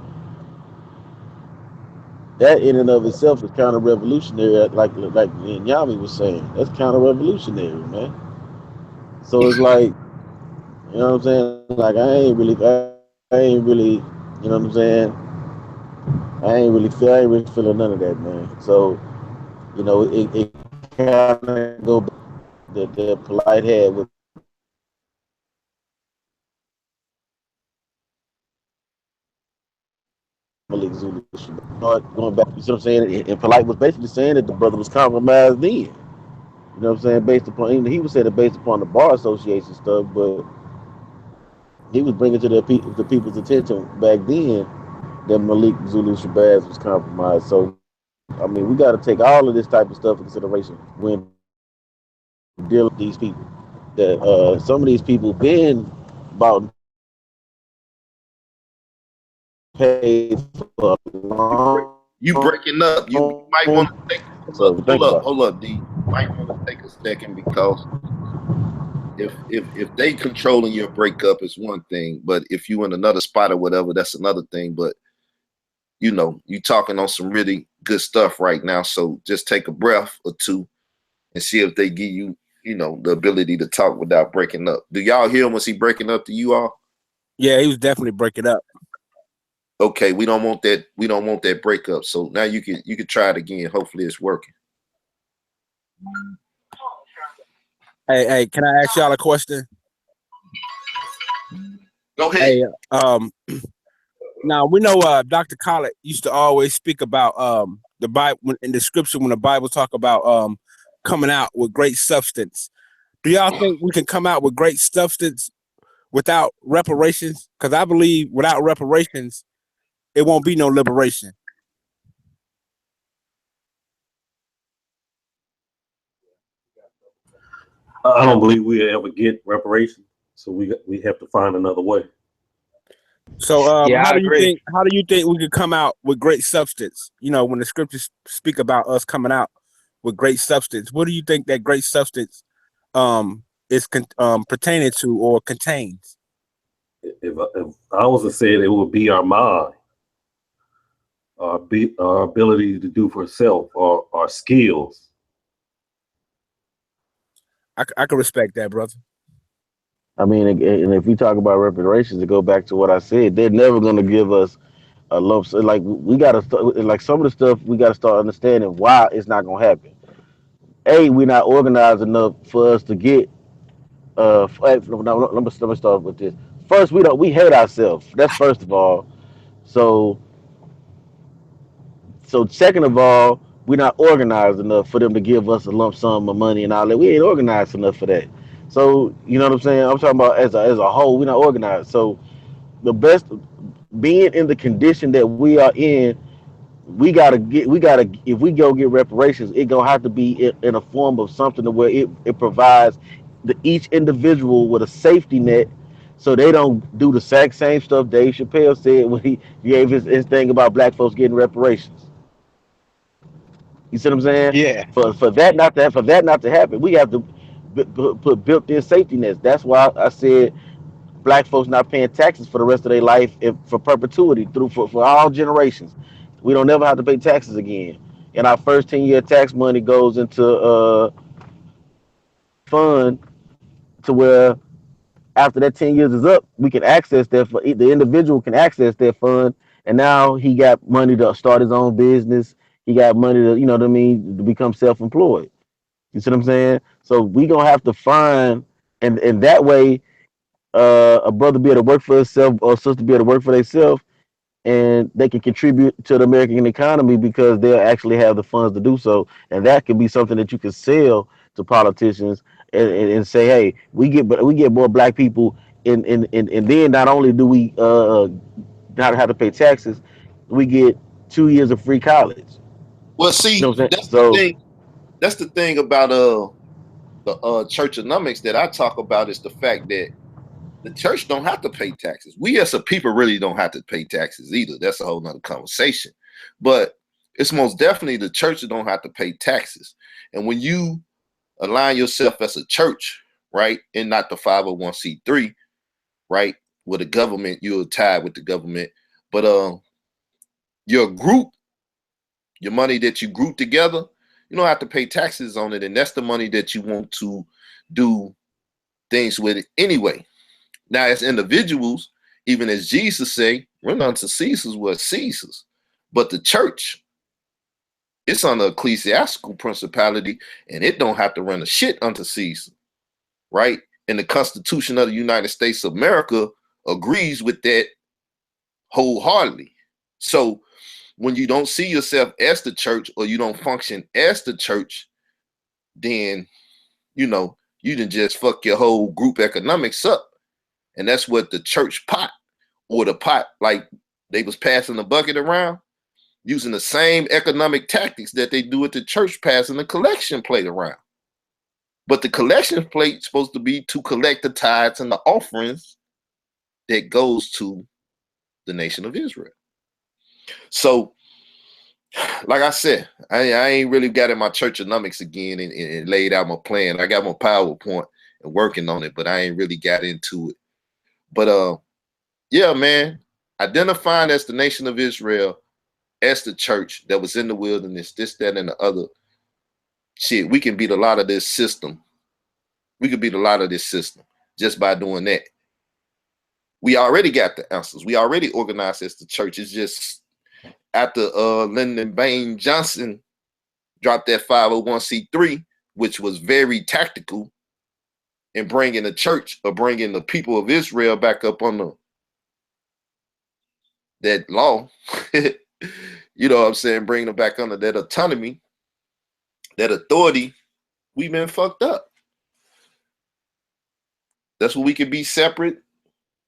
That in and of itself is counter-revolutionary, like Yami was saying. That's counter-revolutionary, man. So it's like, you know what I'm saying? Like I ain't really, you know what I'm saying? I ain't really feeling none of that, man. So, you know, it kind of go back to the polite head with Malik Zulu. Going back, you see what I'm saying? And polite was basically saying that the brother was compromised then. You know what I'm saying? Based upon, he was saying it based upon the bar association stuff, but he was bringing to the people's attention back then that Malik Zulu Shabazz was compromised. So, I mean, we got to take all of this type of stuff in consideration when dealing with these people. That some of these people been bought and paid for a long. You breaking up. You might want to take So think about it. hold up, D. You might want to take a second, because if they controlling your breakup is one thing, but if you in another spot or whatever, that's another thing. But you know, you talking on some really good stuff right now. So just take a breath or two and see if they give you, you know, the ability to talk without breaking up. Do y'all hear him? Was he breaking up to you all? Yeah, he was definitely breaking up. Okay, we don't want that. We don't want that breakup. So now you can try it again. Hopefully it's working. Hey, can I ask y'all a question? Go ahead. Hey, now we know Dr. Collett used to always speak about the Bible in the scripture, when the Bible talk about coming out with great substance. Do y'all think we can come out with great substance without reparations? Because I believe without reparations, it won't be no liberation. I don't believe we'll ever get reparations, so we have to find another way. So Yeah, I agree. how do you think we could come out with great substance? You know, when the scriptures speak about us coming out with great substance, what do you think that great substance is pertaining to or contains? If I was to say it, it would be our mind, our ability to do for self, or our skills. I can respect that, brother. I mean, and if we talk about reparations, to go back to what I said, they're never going to give us a lump sum. Like we got to, like some of the stuff, we got to start understanding why it's not going to happen. A, we're not organized enough for us to get. Let me start with this. First, we hate ourselves. That's first of all. So second of all, we're not organized enough for them to give us a lump sum of money and all that. We ain't organized enough for that. So you know what I'm saying? I'm talking about as a whole, we're not organized. So the best being in the condition that we are in, we gotta if we go get reparations, it gonna have to be in a form of something to where it provides each individual with a safety net, so they don't do the exact same stuff Dave Chappelle said when he gave his thing about black folks getting reparations. You see what I'm saying? Yeah. For that not to happen, we have to put built-in safety nets. That's why I said black folks not paying taxes for the rest of their life, for perpetuity for all generations. We don't never have to pay taxes again. And our first 10-year tax money goes into fund to where after that 10 years is up, we can access that. The individual can access that fund, and now he got money to start his own business. He got money to, you know what I mean, to become self-employed. You see what I'm saying? So we gonna have to find, and that way, a brother be able to work for himself or sister be able to work for themselves, and they can contribute to the American economy because they'll actually have the funds to do so. And that could be something that you can sell to politicians and say, hey, we get more black people, and then not only do we not have to pay taxes, we get 2 years of free college. Well, You know see, what I'm saying? that's the So thing. That's the thing about the churchonomics that I talk about, is the fact that the church don't have to pay taxes. We as a people really don't have to pay taxes either. That's a whole nother conversation. But it's most definitely the church that don't have to pay taxes. And when you align yourself as a church, right, and not the 501c3, right, with the government, you're tied with the government. But your group, your money that you group together, you don't have to pay taxes on it. And that's the money that you want to do things with it anyway. Now, as individuals, even as Jesus say, run unto Caesar's what Caesar's. But the church, it's on the ecclesiastical principality, and it don't have to run a shit unto Caesar, right? And the Constitution of the United States of America agrees with that wholeheartedly. So when you don't see yourself as the church, or you don't function as the church, then, you know, you done just fuck your whole group economics up. And that's what the church pot, or the pot, like they was passing the bucket around, using the same economic tactics that they do at the church, passing the collection plate around. But the collection plate is supposed to be to collect the tithes and the offerings that goes to the nation of Israel. So, like I said, I ain't really got in my churchonomics again and laid out my plan. I got my PowerPoint and working on it, but I ain't really got into it. But yeah, man, identifying as the nation of Israel, as the church that was in the wilderness, this, that, and the other, shit, we can beat a lot of this system. We could beat a lot of this system just by doing that. We already got the answers. We already organized as the church. It's just after Lyndon Baines Johnson dropped that 501c3, which was very tactical in bringing the church, or bringing the people of Israel back up on that law. You know what I'm saying? Bringing them back under that autonomy, that authority. We've been fucked up. That's where we can be separate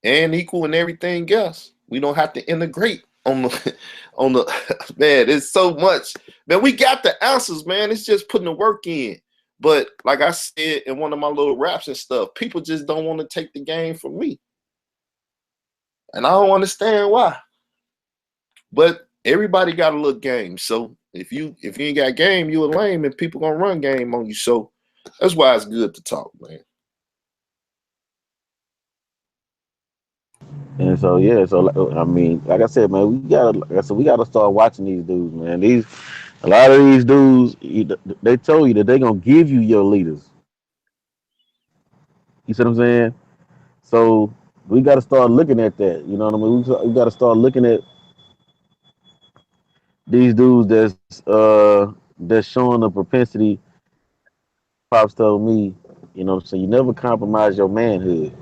and equal and everything else. We don't have to integrate on the man. It's so much, man. We got the answers, man. It's just putting the work in. But like I said in one of my little raps and stuff, people just don't want to take the game from me. And I don't understand why. But everybody got a little game. So if you ain't got game, you a lame, and people gonna run game on you. So that's why it's good to talk, man. And so yeah, so I mean, like I said, man, we gotta start watching these dudes, man. A lot of these dudes, they told you that they gonna give you your leaders. You see what I'm saying? So we gotta start looking at that. You know what I mean? We gotta start looking at these dudes that's showing the propensity. Pops told me, you know what I'm saying, you never compromise your manhood.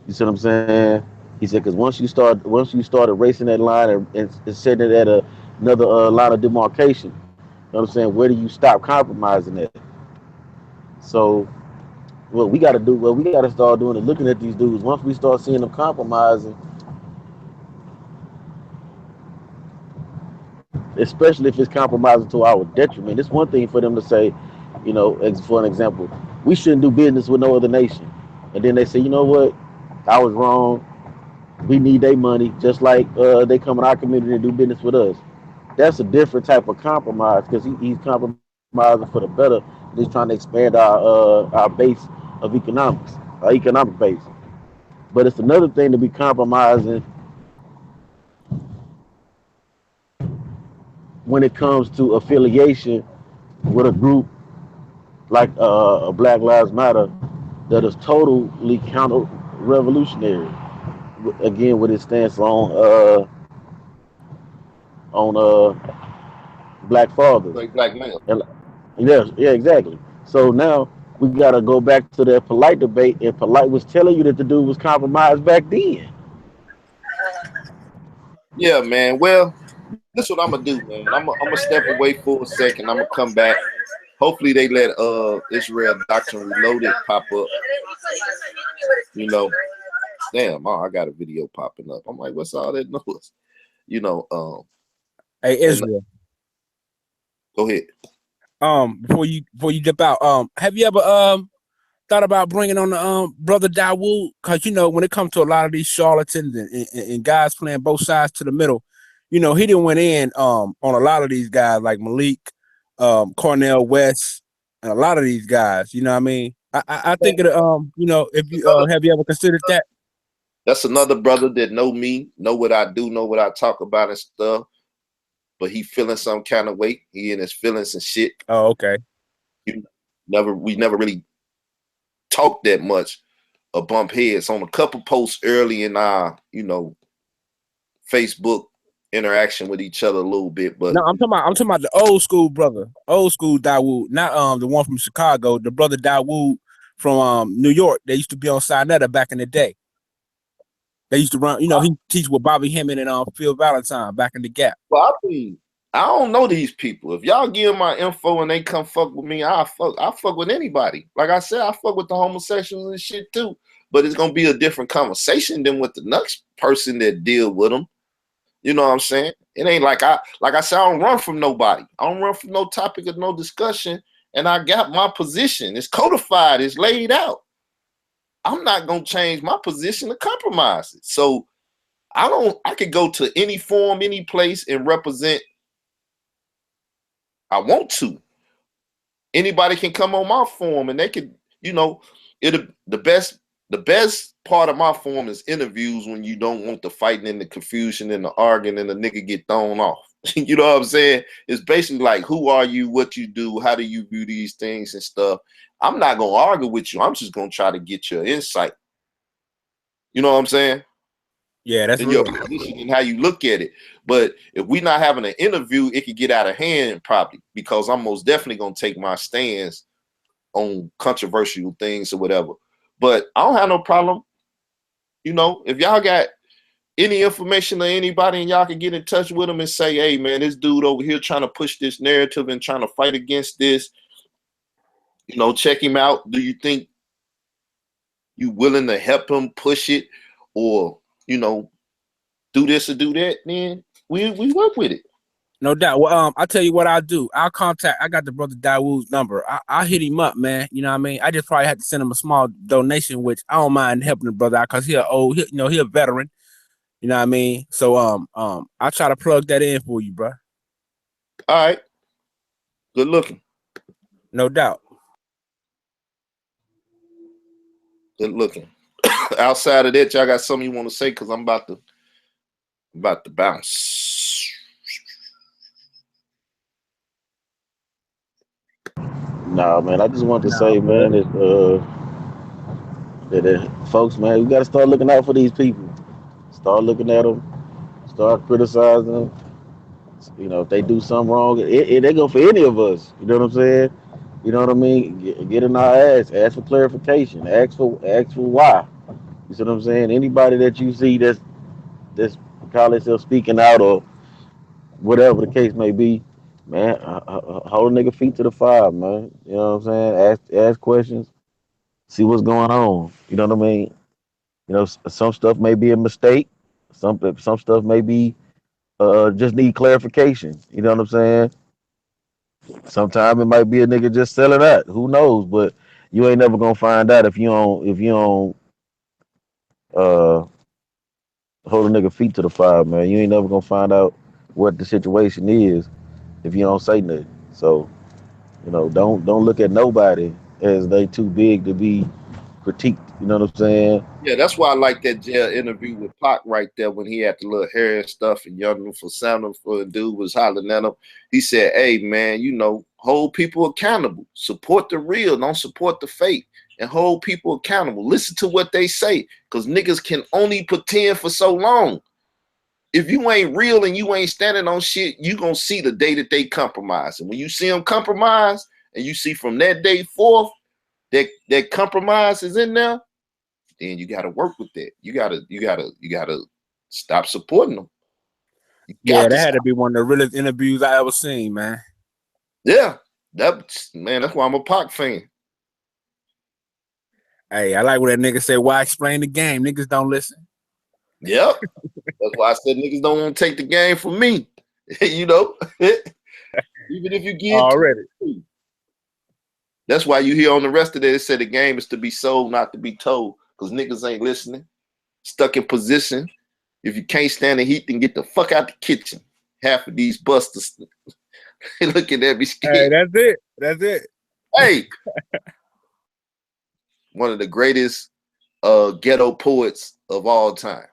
You see what I'm saying? He said, because once you start erasing that line and setting it at another line of demarcation, you know what I'm saying, where do you stop compromising that? So what we gotta start doing is looking at these dudes. Once we start seeing them compromising, especially if it's compromising to our detriment, it's one thing for them to say, you know, for an example, we shouldn't do business with no other nation. And then they say, you know what, I was wrong. We need their money, just like they come in our community and do business with us. That's a different type of compromise because he's compromising for the better. He's trying to expand our base of economics, our economic base. But it's another thing to be compromising when it comes to affiliation with a group like Black Lives Matter that is totally counter revolutionary. Again, with its stance on black fathers. Like black male. And, yeah, exactly. So now we got to go back to that polite debate, and polite was telling you that the dude was compromised back then. Yeah, man. Well, this is what I'm gonna do, man. I'm gonna step away for a second. I'm gonna come back. Hopefully they let Israel Doctrine Reloaded pop up. You know, damn, oh, I got a video popping up. I'm like, what's all that noise? You know, Hey Israel. Go ahead. Before you dip out, have you ever thought about bringing on the brother Dawood? Because you know, when it comes to a lot of these charlatans and guys playing both sides to the middle, you know, he didn't went in on a lot of these guys like Malik, Cornell West, and a lot of these guys. You know what I mean? I think it you know, if you have you ever considered that? That's another brother that know me, know what I do, know what I talk about and stuff. But he feeling some kind of way. He in his feelings and shit. Oh, okay. We never really talked that much or bump heads on a couple posts early in our, you know, Facebook interaction with each other a little bit. But no, I'm talking about the old school brother, old school Dawood, not the one from Chicago, the brother Dawood from New York. They used to be on Sinetta back in the day. They used to run, you know, he teach with Bobby Hemming and Phil Valentine back in the Gap. Well, I don't know these people. If y'all give my info and they come fuck with me, I fuck with anybody. Like I said, I fuck with the homosexuals and shit too. But it's gonna be a different conversation than with the next person that deal with them. You know what I'm saying? It ain't like I said, I don't run from nobody. I don't run from no topic of no discussion. And I got my position. It's codified. It's laid out. I'm not gonna change my position to compromise it. So I could go to any forum, any place and represent. I want to. Anybody can come on my forum and they could, you know, the best part of my forum is interviews when you don't want the fighting and the confusion and the arguing and the nigga get thrown off. You know what I'm saying? It's basically like, who are you, what you do, how do you view these things and stuff. I'm not gonna argue with you. I'm just gonna try to get your insight. You know what I'm saying? Yeah, that's and real. your position and how you look at it. But if we're not having an interview, it could get out of hand probably, because I'm most definitely gonna take my stance on controversial things or whatever. But I don't have no problem. You know, if y'all got any information or anybody and y'all can get in touch with them and say, hey man, this dude over here trying to push this narrative and trying to fight against this, you know, check him out. Do you think you willing to help him push it, or, you know, do this or do that? Then we work with it. No doubt. Well, I'll tell you what I'll do. I got the brother Dawood's number. I'll hit him up, man. You know what I mean? I just probably have to send him a small donation, which I don't mind helping the brother out because he's a veteran. You know what I mean? So I'll try to plug that in for you, bro. All right. Good looking. No doubt. Good looking. Outside of that, y'all got something you want to say? Because I'm about to bounce. Nah, man, I just want to say, man, that folks, man, we got to start looking out for these people. Start looking at them. Start criticizing them. You know, if they do something wrong, they go for any of us. You know what I'm saying? You know what I mean? Get in our ask for clarification, ask for why. You see what I'm saying? Anybody that you see that's call themselves speaking out or whatever the case may be, man, hold a nigga feet to the fire, man. You know what I'm saying? Ask questions, see what's going on. You know what I mean? You know, some stuff may be a mistake. Some stuff may be just need clarification. You know what I'm saying? Sometimes it might be a nigga just selling out. Who knows? But you ain't never gonna find out if you don't uh hold a nigga feet to the fire, man. You ain't never gonna find out what the situation is if you don't say nothing. So, you know, don't look at nobody as they too big to be critiqued. You know what I'm saying? Yeah, that's why I like that jail interview with Pac right there when he had the little hair and stuff and young for sounding for a dude was hollering at him. He said, hey, man, you know, hold people accountable. Support the real, don't support the fake. And hold people accountable. Listen to what they say because niggas can only pretend for so long. If you ain't real and you ain't standing on shit, you going to see the day that they compromise. And when you see them compromise and you see from that day forth that compromise is in there, then you got to work with that. You gotta stop supporting them. Yeah, that had to be one of the realest interviews I ever seen, man. Yeah, that's why I'm a Pac fan. Hey, I like what that nigga said. Why explain the game? Niggas don't listen. Yep, that's why I said niggas don't want to take the game from me. You know, even if you get already. That's why you hear on the rest of it said the game is to be sold, not to be told, because niggas ain't listening, stuck in position. If you can't stand the heat, then get the fuck out the kitchen. Half of these busters looking at me scared. Hey, that's it. That's it. Hey, one of the greatest ghetto poets of all times.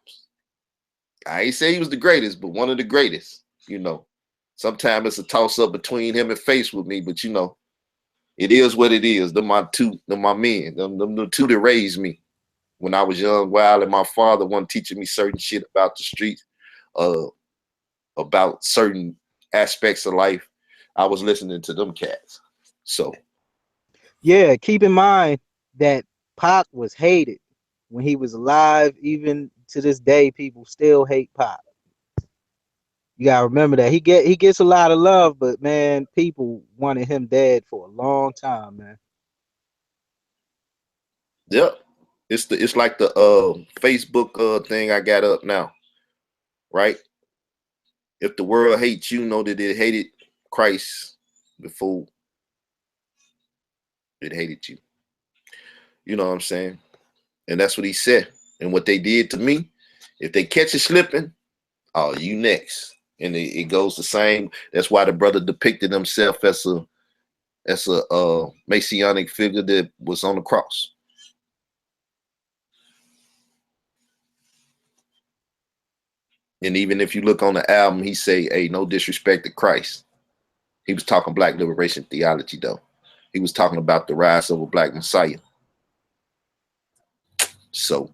I ain't say he was the greatest, but one of the greatest. You know, sometimes it's a toss up between him and Face with me, but you know, it is what it is. They're my men. Them the two that raised me when I was young, wild, and my father wasn't teaching me certain shit about the streets, about certain aspects of life. I was listening to them cats. So yeah, keep in mind that Pac was hated when he was alive. Even to this day, people still hate Pac. You gotta remember that he gets a lot of love, but man, people wanted him dead for a long time, man. yep. It's like the Facebook thing I got up now, right? If the world hates you, know that it hated Christ before it hated you. You know what I'm saying? And that's what he said. And what they did to me, if they catch you slipping, oh, you next. And it goes the same. That's why the brother depicted himself as a messianic figure that was on the cross. And even if you look on the album, he say, hey, no disrespect to Christ. He was talking black liberation theology, though. He was talking about the rise of a black Messiah. So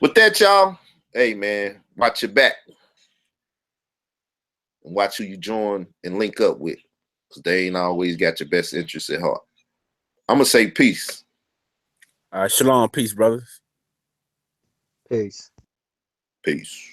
with that, y'all, hey, man, watch your back. And watch who you join and link up with. Because they ain't always got your best interests at heart. I'm going to say peace. Shalom. Peace, brothers. Peace. Peace.